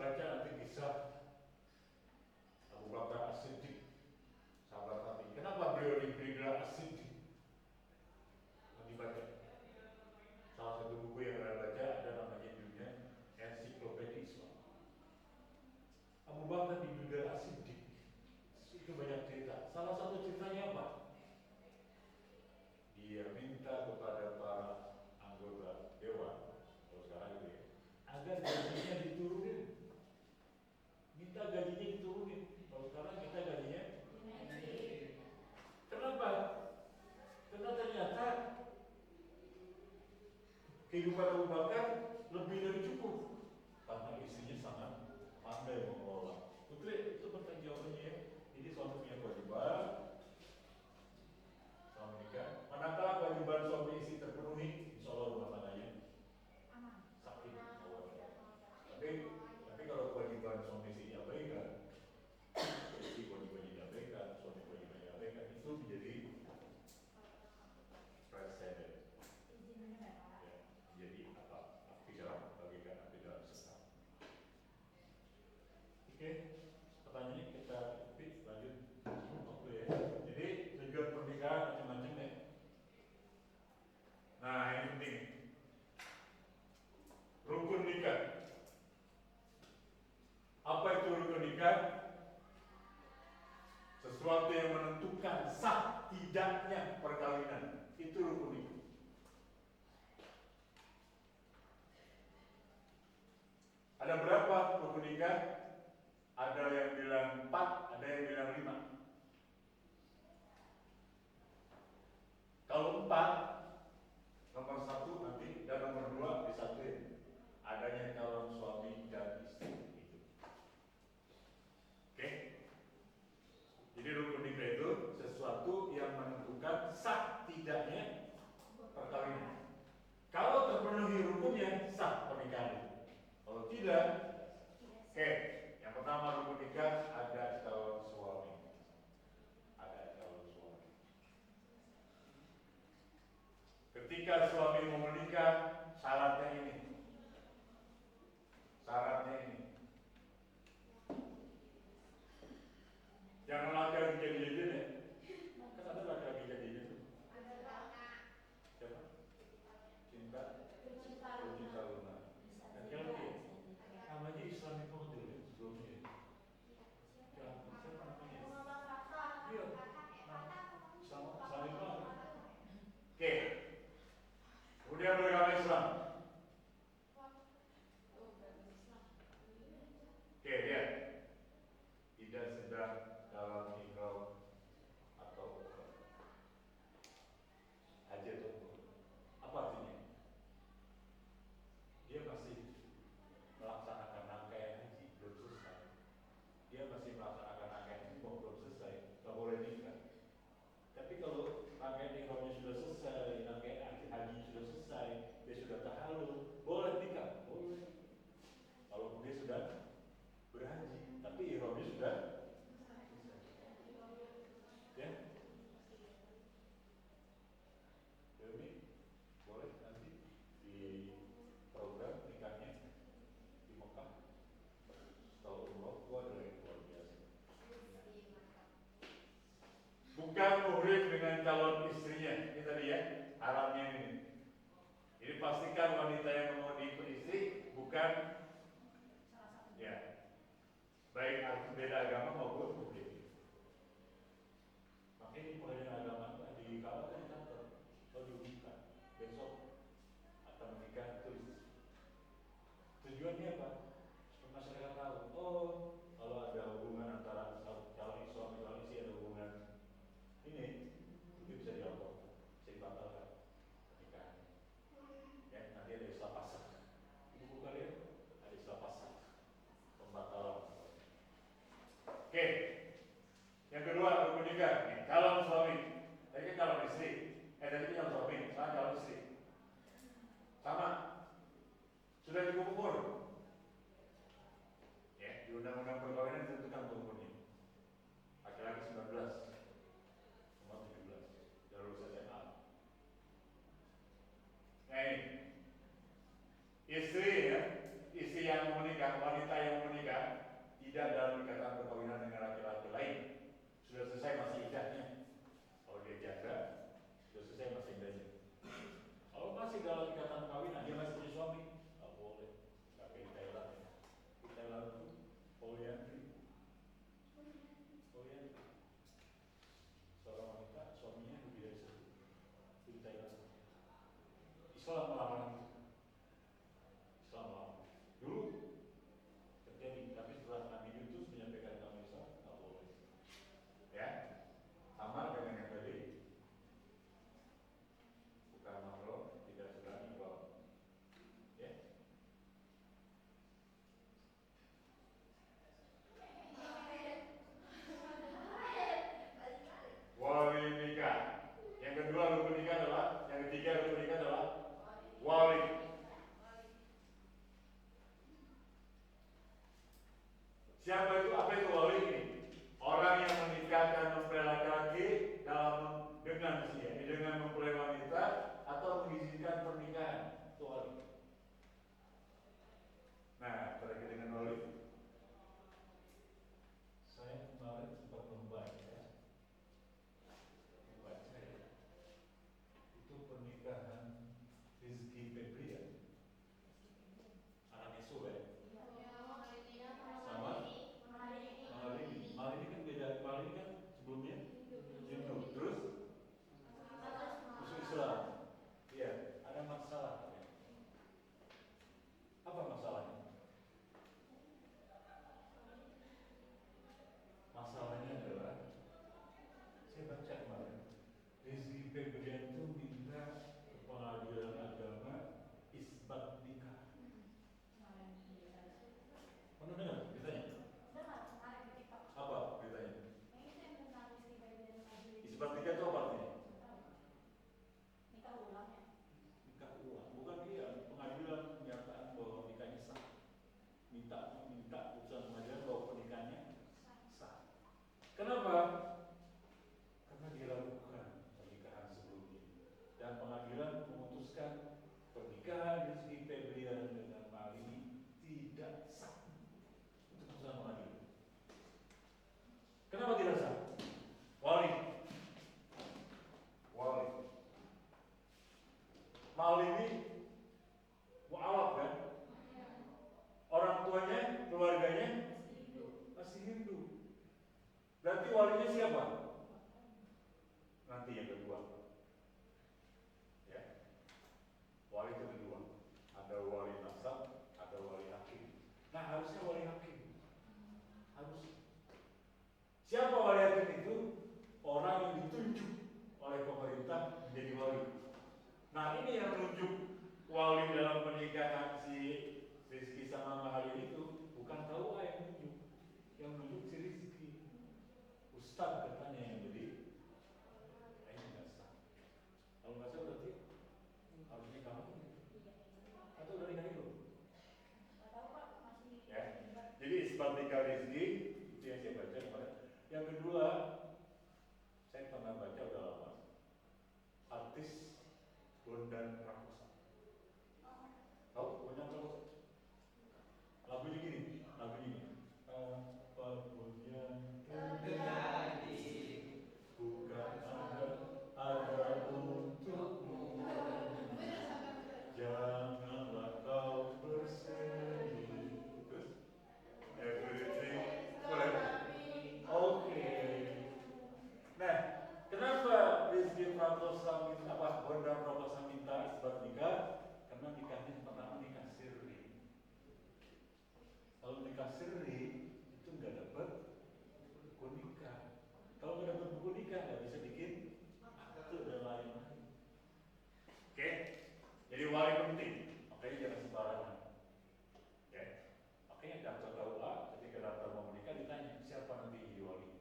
A: Baca nanti kisah Abu Bakar As-Siddiq, sahabat Nabi. Kenapa beliau diberi gelar As-Siddiq? Nanti baca. Salah satu buku yang saya baca ada namanya judulnya Ensiklopedia Islam. Abu Bakar diberi gelar As-Siddiq. Itu banyak cerita. Salah satu ceritanya apa? Dia minta kepada para anggota dewan, kalau sekarang itu ya, agar gajinya diturunin. Minta gajinya diturunin. Kalau sekarang kita gajinya
C: Dinaikin.
A: kenapa? Karena ternyata kehidupan Abu Bakar lebih dari cukup. Karena istrinya sangat pandai mengelola. Putri itu pertanyaan jawabannya ya. Jadi suami punya kewajiban, sama menikah. Manakala kewajiban suami istri terpenuhi, insya Allah rumah tangganya
C: Aman.
A: sakit. Tapi kalau kewajiban suami istri diabaikan, istri kewajibannya diabaikan, suami kewajibannya diabaikan, itu menjadi presiden.
C: Izinnya ya, Pak.
A: Ya, jadi apa? Api dalam bagikan api dalam sekam. Oke, pertanyaannya kita lanjut. Oke ya. Jadi tujuan pernikahan macam-macam ya. Nah ini penting. Rukun nikah. Apa itu rukun nikah? Sesuatu yang menentukan sah tidaknya perkawinan. Itu rukun nikah. Ada berapa rukun nikah? Ada yang bilang 4, ada yang bilang 5. Kalau 4, nomor 1 nanti dan nomor 2 disatuin. Adanya calon suami dan istri itu. Oke? Jadi rukun nikah itu sesuatu yang menentukan sah tidaknya perkawinan. Kalau terpenuhi rukunnya sah pernikahan. Kalau tidak, oke. Yang pertama rukun nikah ada calon suami. Ada calon suami. Ketika suami mau menikah, syaratnya ini. Syaratnya ini. Jangan laki-laki jadi-jadi ya. Kan ada laki-laki jadi-jadi. Siapa? Cinta Luna. Laki-laki. Namanya Islam itu dulu sebelumnya. Siapa namanya? Iya. Islam itu. Oke. Kemudian beragama Islam. Oke, lihat. Tidak sedang dalam ihram atau umrah. Haji atau umrah. Apa artinya? Dia masih melaksanakan rangkaian haji belum selesai. Dia masih melaksanakan rangkaian haji belum selesai, nggak boleh nikah. Tapi kalau rangkaian ihramnya sudah selesai, rangkaian haji sudah selesai, dia sudah tahallul, boleh nikah, boleh. Kalau dia sudah berhaji, tapi ihramnya sudah ya. Jadi boleh nanti di program nikahnya di Mekah. Setelah umroh, itu adalah yang luar biasa. Bukan muhrim dengan calon istrinya, ini tadi ya, haramnya ini. Jadi pastikan wanita yang mau diikut istri bukan ya, baik beda agama maupun muhrim. Makanya di pengadilan agama di kalau di kantor, kalau diumumkan besok akan menikah tulis. Tujuannya apa? Supaya masyarakat tahu. Oh, kalau ada hubungan antara calon suami calon istri ada hubungan ini, itu bisa dilaporkan, bisa dibatalkan pernikahan. Ya, nanti ada istilah pasang. Ibu buka lihat, ada istilah pasang, pembatalan. Oke. Yang kedua rukun nikah, calon suami. Tadi kan calon istri. Tadi calon suami, sekarang calon istri. Sama. Sudah cukup umur. Ya, di undang-undang perkawinan ditentukan umurnya. Laki-laki 19, umur 17, sudah lulus SMA. Nah ini, istri ya, istri Islam melarang itu. Islam melarang. Dulu terjadi, tapi setelah Nabi Yunus menyampaikan kamu Islam, nggak boleh. Ya, sama dengan yang tadi. Bukan makhluk, tidak sedang ibadah. Ya. Wali nikah. Yang kedua rukun nikah adalah, yang ketiga rukun nikah adalah wali. Siapa itu? Apa itu wali ini? Orang yang menikahkan mempelai laki-laki dengan mempelai wanita atau mengizinkan pernikahan. Itu wali. Nah, terkait dengan wali. Saya kemarin sempat membaca itu pernikahan Rizky Febrian, anaknya Sule, sama Malini kan beda. Malini kan sebelumnya Hindu, terus masuk Islam. Iya, ada masalah. Apa masalahnya? Masalahnya adalah, saya baca kemarin, Rizky Febrian itu minta ke pengadilan agama isbat nikah. Pernah dengar beritanya? Apa beritanya? Isbat nikah itu apa artinya? Nikah ulang, bukan dia. Pengadilan menyatakan bahwa nikahnya sah. Minta putusan pengadilan bahwa pernikahannya sah. Kenapa? Karena diragukan pernikahan sebelumnya dan pengadilan memutuskan pernikahan Rizky Febrian dengan Malini tidak sah. Itu putusan pengadilan. Kenapa tidak sah? Wali. Malini mu'alaf kan? Orang tuanya, keluarganya masih Hindu. Berarti walinya siapa? Nanti yang kedua. Ya. Wali itu kedua. Ada wali nasab, ada wali hakim. Nah, harusnya wali hakim. Harus. Siapa wali hakim itu? Orang yang ditunjuk oleh pemerintah menjadi wali. Nah, ini yang menunjuk wali dalam pernikahan si Rizky sama Mahalin itu bukan KUA yang menunjuk. Yang menunjuk si Rizky. Ustadz katanya yang jadi. Kayaknya nggak sah. Kalau nggak sah berarti harusnya kamu atau udah nikah dulu? Ya. Jadi isbat nikah Rizky itu yang saya baca kemarin. Yang kedua, saya pernah baca udah lama. Artis Bondan Prakosa. Tahu Bondan Prakosa? Lagunya gini. Apapun yang terjadi, bukan ada untukmu. Janganlah kau bersedih. Terus everything well. Oke. Nah, kenapa Rizky Prakosa minta Bondan Prakosa minta isbat nikah? Karena nikahnya pertama nikah sirri. Kalau nikah sirri itu nggak dapat buku nikah. Kalau nggak dapat buku nikah nggak bisa bikin akte dan lain-lain. Oke, jadi wali penting. Makanya jangan sembarangan. Ya, makanya daftar KUA ketika daftar mau menikah ditanya siapa nanti jadi wali.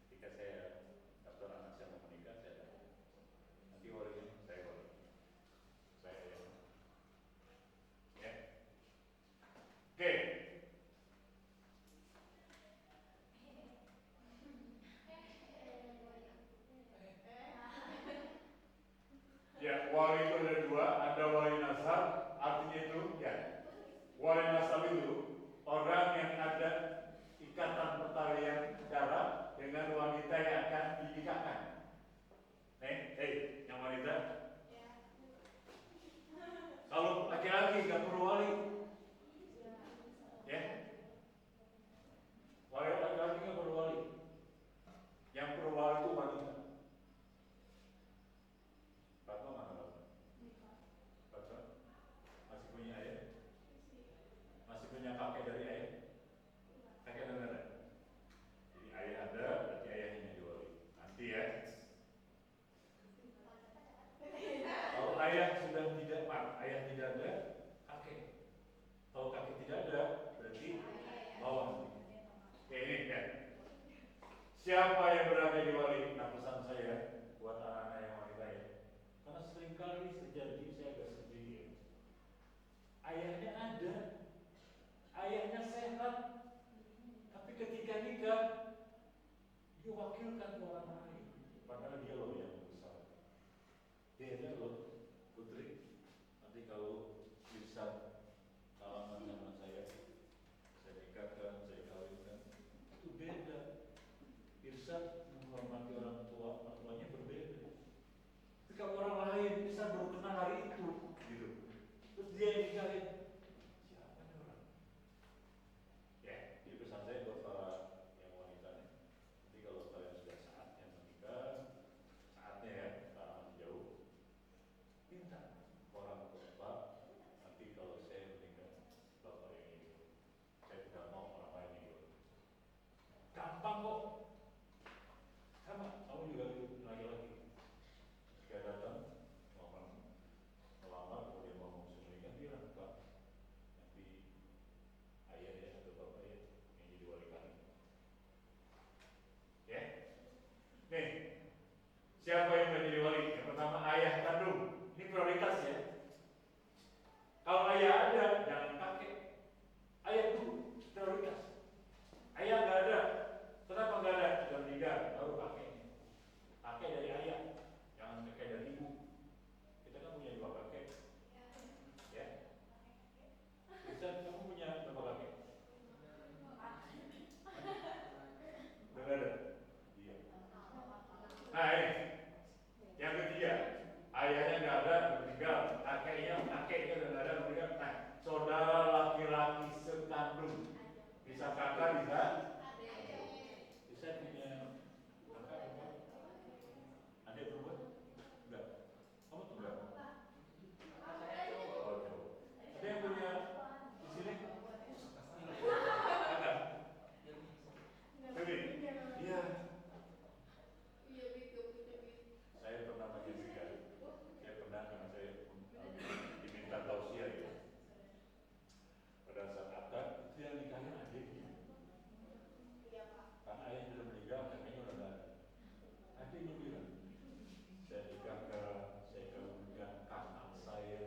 A: Ketika saya daftar anak saya mau menikah, saya tanya nanti walinya saya wali. Saya ya. Oke. Ya, wali itu ada ayahnya ada, ayahnya sehat, tapi ketika nikah dia wakilkan orang lain, padahal dia loh yang besar. Beda loh, Putri. Nanti kalau bisa salaman sama saya nikahkan, saya kawinkan, itu beda. Irsyad menghormati orang tuanya berbeda. Tapi kalau orang lain bisa baru kenal hari itu, gitu. Terus dia yang nikahin, siapa nih orang? Ya, jadi pesan saya buat para yang wanita nih. Nanti kalau kalian sudah saatnya menikah, saatnya ya, tak jauh, minta orang tua, nanti kalau saya menikah, bapak yang ini, saya tidak mau orang lain yang ikut. Gampang kok. Sama, kamu juga laki-laki. Jika datang, melamar, kemudian mau menikah, bilang, Pak, nanti ayah ya atau bapak ya yang jadi wali kami. Ya, nih, siapa yang menjadi wali? Yang pertama ayah kandung. Ini prioritas ya. Kalau ayah ada, jangan pakai. Ayah dulu, prioritas. Ayah nggak ada. Kenapa nggak ada? Sudah meninggal, baru pakai. Pakai dari ayah, jangan pakai dari ibu. Kita kan punya dua kakek, ya. Bisa kamu punya berapa kakek? Udah nggak ada. Iya. Nah ini, yang ketiga, ayahnya nggak ada, meninggal. Kakeknya udah nggak ada, meninggal. Nah, saudara laki-laki sekandung, bisa kakak, bisa punya kakak perempuan. Adik perempuan? Enggak. Kamu tuh enggak?
B: Saya cowok.
A: Oh, cowok. Ada yang punya di sini? Kakak? Baby? Iya. Saya pernah menyaksikan. Saya pernah karena saya diminta tausiah ya. Pada saat akad itu yang nikahin adiknya. Karena ayah sudah meninggal, kakaknya udah nggak ada. Adiknya bilang, saya nikahkan, saya kawinkan kakak saya,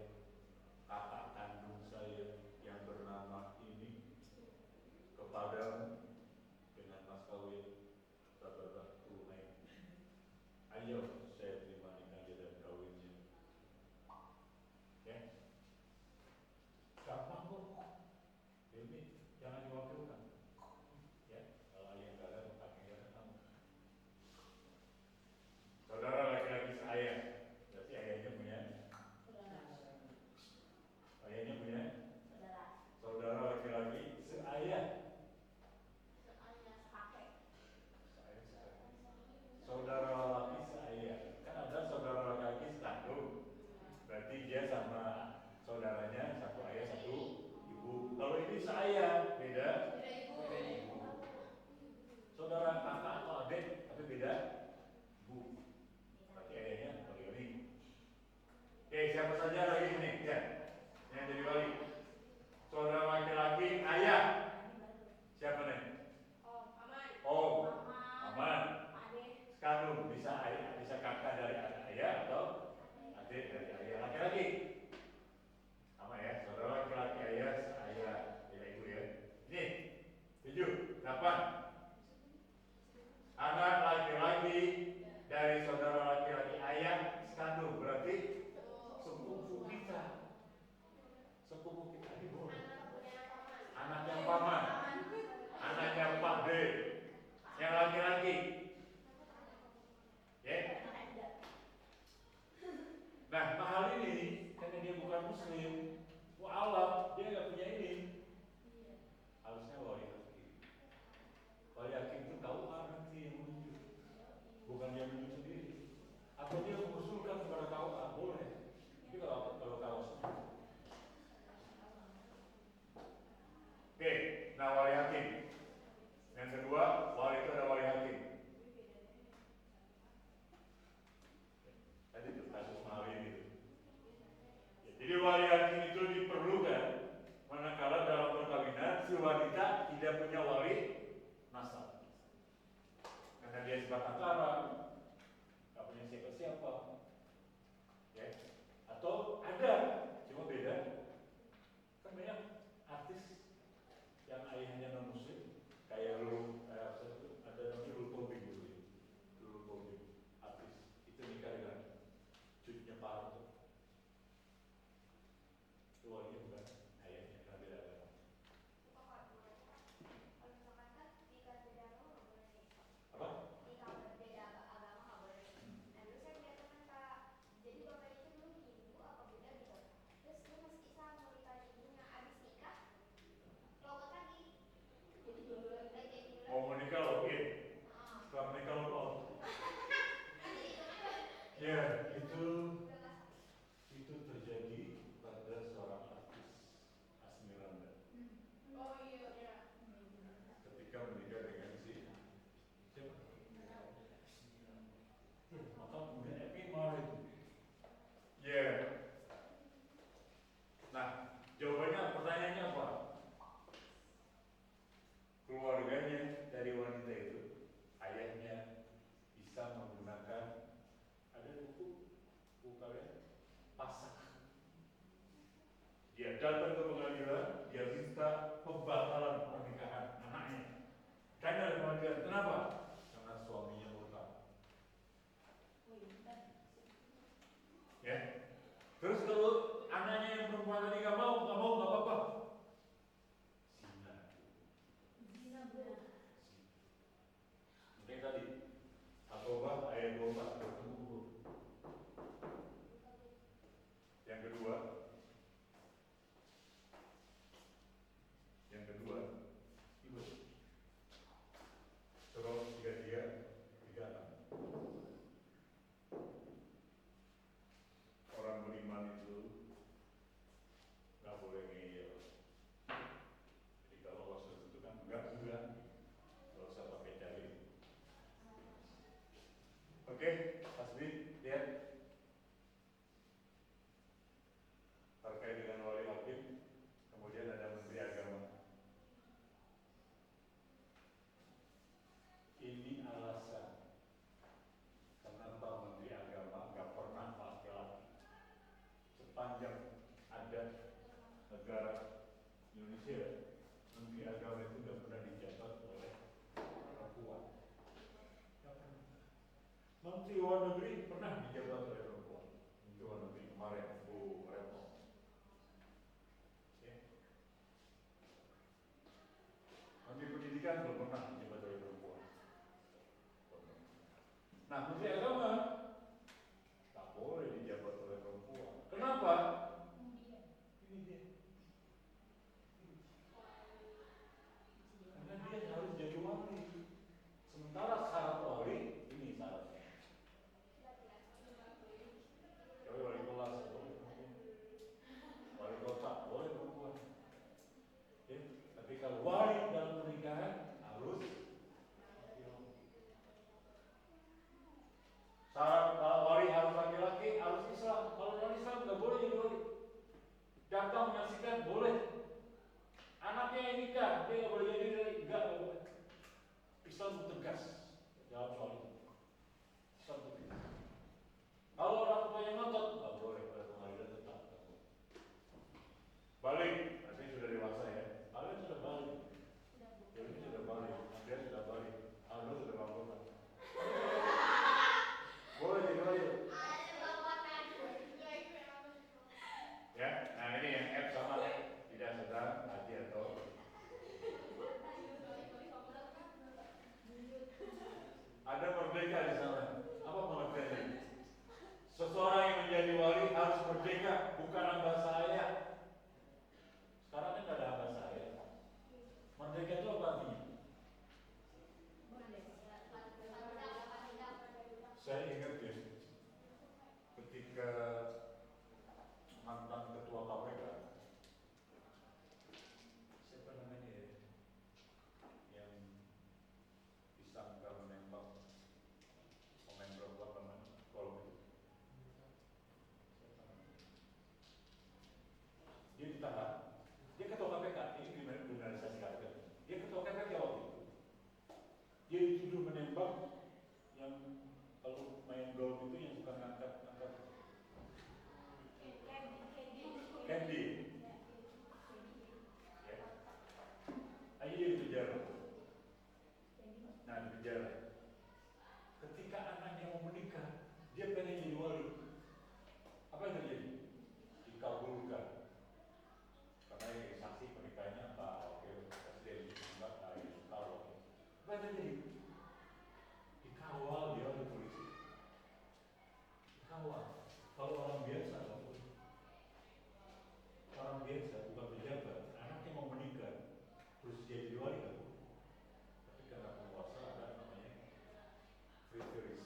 A: kakak kandung saya yang bernama ini kepadamu dengan mas kawin tunai. Ayo saya terima nikahnya dan kawinnya. Ya, gampang kok. Ini jangan diwakilkan. Ya, kalau ayah nggak ada, kakeknya kamu. Saudara laki-laki seayah, berarti ayahnya punya. Ayahnya punya. Saudara laki-laki seayah. Saudara laki seayah. Kan ada saudara laki-laki sekandung. Berarti dia sama saudaranya satu ayah satu ibu. Kalau ini seayah, beda. Beda ibu. Saudara kakak atau adik, tapi beda ibu. Berarti ayahnya poligami. Oke, siapa saja lagi ini? Ya, yang jadi wali. Saudara laki-laki ayah. Siapa nih? Om, aman. Sekandung, bisa ayah, bisa kakak dari ayah atau adik dari ayah laki-laki. Sama ya, saudara laki-laki ayah, ayah, ya ibu ya. Ini 7, 8. Anak laki-laki dari saudara laki-laki ayah sekandung, berarti sepupu. Ya, itu terjadi pada seorang artis Asmiranda ketika menikah dengan si siapa? Maka kemudian Epi married. Ya. Nah, jawabannya pertanyaannya apa? Keluarganya dari wanita itu, ayahnya bisa menggunakan, ada buku kalian, pasak. Dia datang ke pengadilan, dia minta pembatalan pernikahan anaknya. Tanya oleh pengadilan, kenapa? Karena suaminya murtad. Ya. Terus kalau anaknya yang perempuan tadi nggak mau, nggak apa-apa. Zina. Mungkin tadi, atau ayat 24 bertemu. Yang kedua, ibu. Terus 33, 36. Orang beriman itu nggak boleh ngeyel. Jadi kalau Allah sudah tentukan enggak, nggak usah pakai dalil. Oke, Hasbi, lihat terkait dengan wali hakim, kemudian ada menteri agama. Ini alasan kenapa menteri agama nggak pernah laki-laki. Sepanjang ada negara Indonesia, menteri agama itu nggak pernah dijabat oleh perempuan. Menteri luar negeri pernah dijabat oleh perempuan. Menteri luar negeri kemarin, Bu Retno. Ya. Menteri pendidikan belum pernah dijabat oleh perempuan. Nah, menteri agama tak boleh dijabat oleh perempuan. Kenapa? Ini dia. Karena dia harus jadi wali. Sementara syarat wali, ini syaratnya. Jadi wali kelas boleh perempuan. Wali kota boleh perempuan. Ya, tapi kalau wali dalam pernikahan harus syarat wali harus laki-laki, harus Islam. Kalau non Islam nggak boleh jadi wali. Datang menyaksikan boleh. Anaknya yang nikah, dia nggak boleh jadi wali. Nggak boleh. Islam tegas dalam soal itu. Islam tegas. Kalau orang tua yang ngotot, nggak boleh pada pengadilan tetap. Balik, artinya sudah dewasa ya. Kalian sudah balik. Jadi sudah balik, dia sudah balik. Anda sudah bangun. Boleh jadi wali. Ya, nah ini yang F sama tidak sedang haji atau ada merdeka di sana. Apa merdeka? Seseorang yang menjadi wali harus merdeka, bukan hamba saya. Sekarang kan ada hamba saya. Merdeka itu apa artinya? Saya ingat ya, ketika mantan ketua KPK, siapa namanya ya, yang disangka menembak pemain perempuan teman kalau itu, dia ditahan, dia ketua KPK, ini kriminalisasi KPK, dia ketua KPK waktu itu, dia dituduh menembak yang kalau main golf itu yang suka ngangkat Candy. Ya. Ayo dia di penjara. Nah, di penjara. Ketika anaknya mau menikah, dia pengen jadi wali. Apa yang terjadi? Dikabulkan. Karena yang saksi pernikahannya Pak Wakil Presiden Mbak Ayu Soekarno. Apa yang terjadi? Dikawal dia oleh polisi. Dikawal. Kalau orang biasa nggak boleh. Orang biasa bukan pejabat, anaknya mau menikah, terus dia jadi wali nggak boleh. Tapi karena penguasa ada namanya privilege.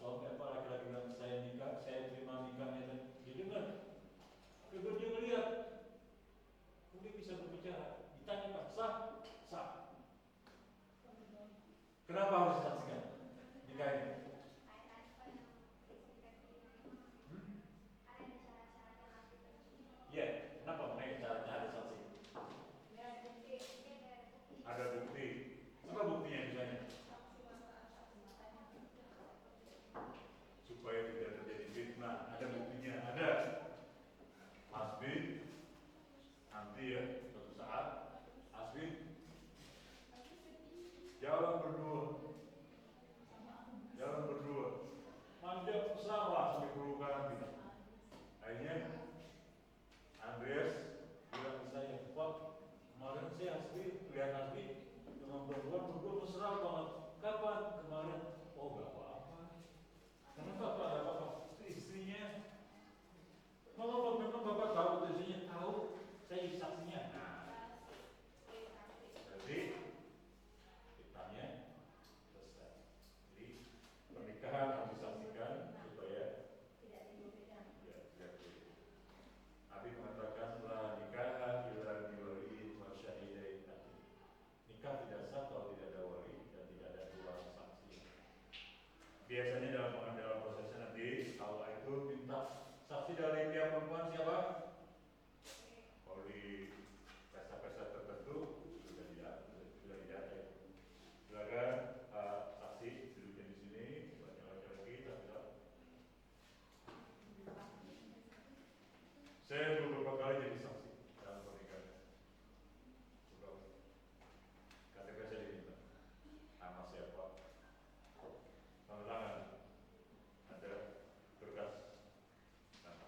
A: suami apa laki-laki bilang saya nikah, saya terima nikahnya dan dia dengar. Kalau dia melihat, dia bisa berbicara. Ditanya Pak, sah? Sah. Kenapa harus disaksikan nikah ini? Iya, kenapa mengenai caranya ada saksi? Ada bukti. Apa buktinya misalnya? Supaya tidak terjadi fitnah. Ada buktinya, ada. Asbi, nanti ya, suatu saat, Asbi jalan berdua, manjat sawah sampai pelukan gitu. Akhirnya Andreas bilang ke saya, Pak, kemarin saya Asbi, lihat Asbi dengan berdua mesra banget. Kapan? Kemarin? Oh gak apa-apa. Kenapa Pak? Ada apa-apa? Itu istrinya. Kalau memang Bapak tahu itu istrinya, tahu. Saya jadi saksinya. Nah, jadi ditanya selesai. Jadi pernikahan harus disaksikan supaya tidak timbul. Nabi mengatakan la nikah illa biwaliyin wa syahidain. Nikah tidak sah kalau tidak ada wali dan tidak ada dua saksi. Biasanya dalam prosesnya nanti Allah itu minta saksi dari pihak perempuan siapa? Kalau di pesta-pesta tertentu sudah didatai. Silakan saksi duduknya di sini, banyak laki-laki, tidak. Saya beberapa kali jadi saksi dalam pernikahan. KTP saya diminta, nama siapa, tanda tangan, ada berkas nama.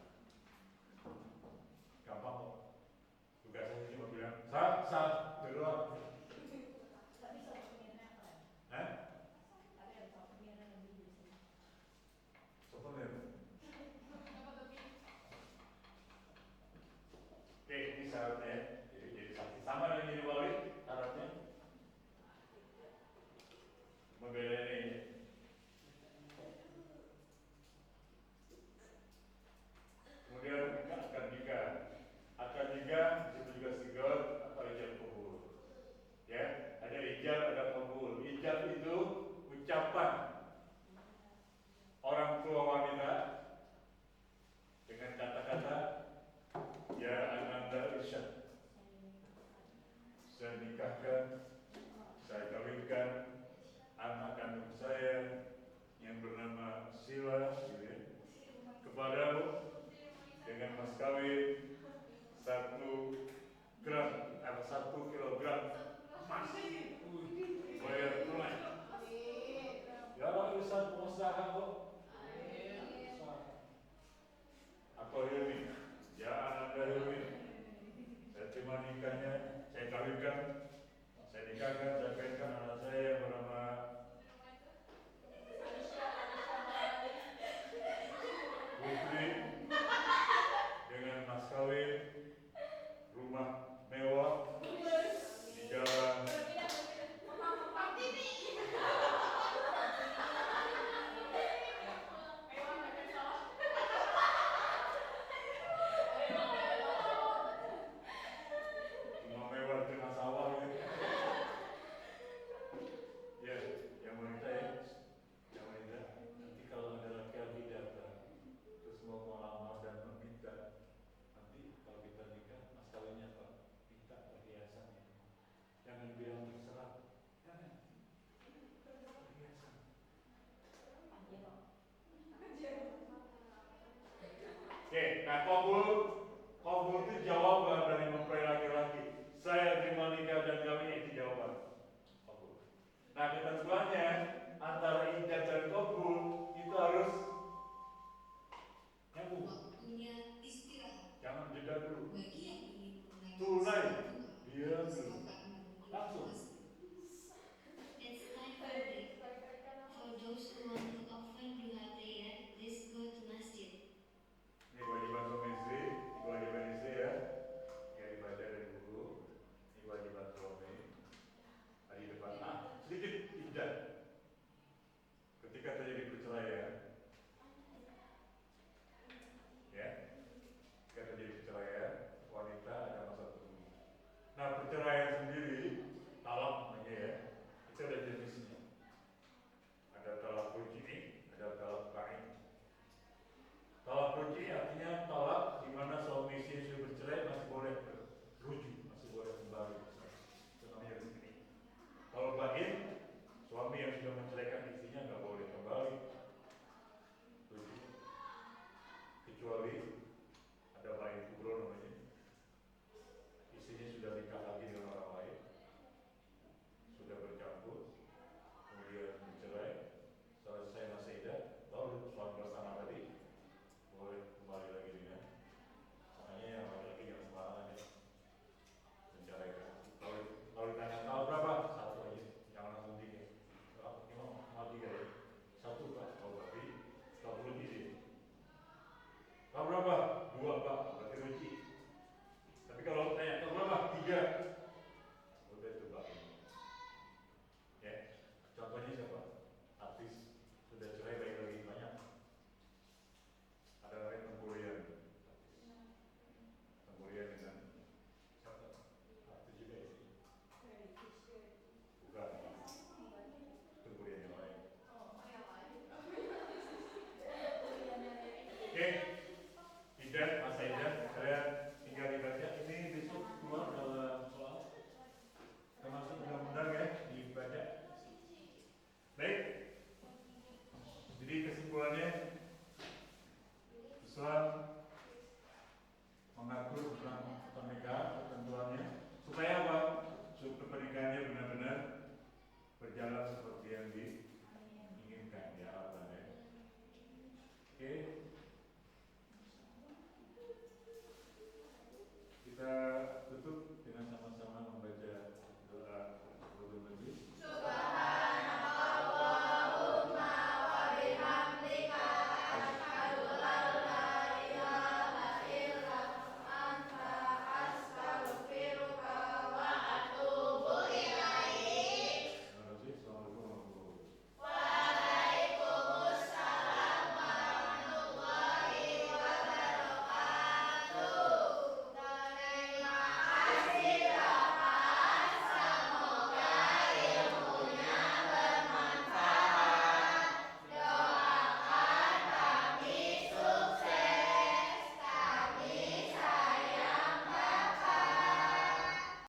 A: kesimpulannya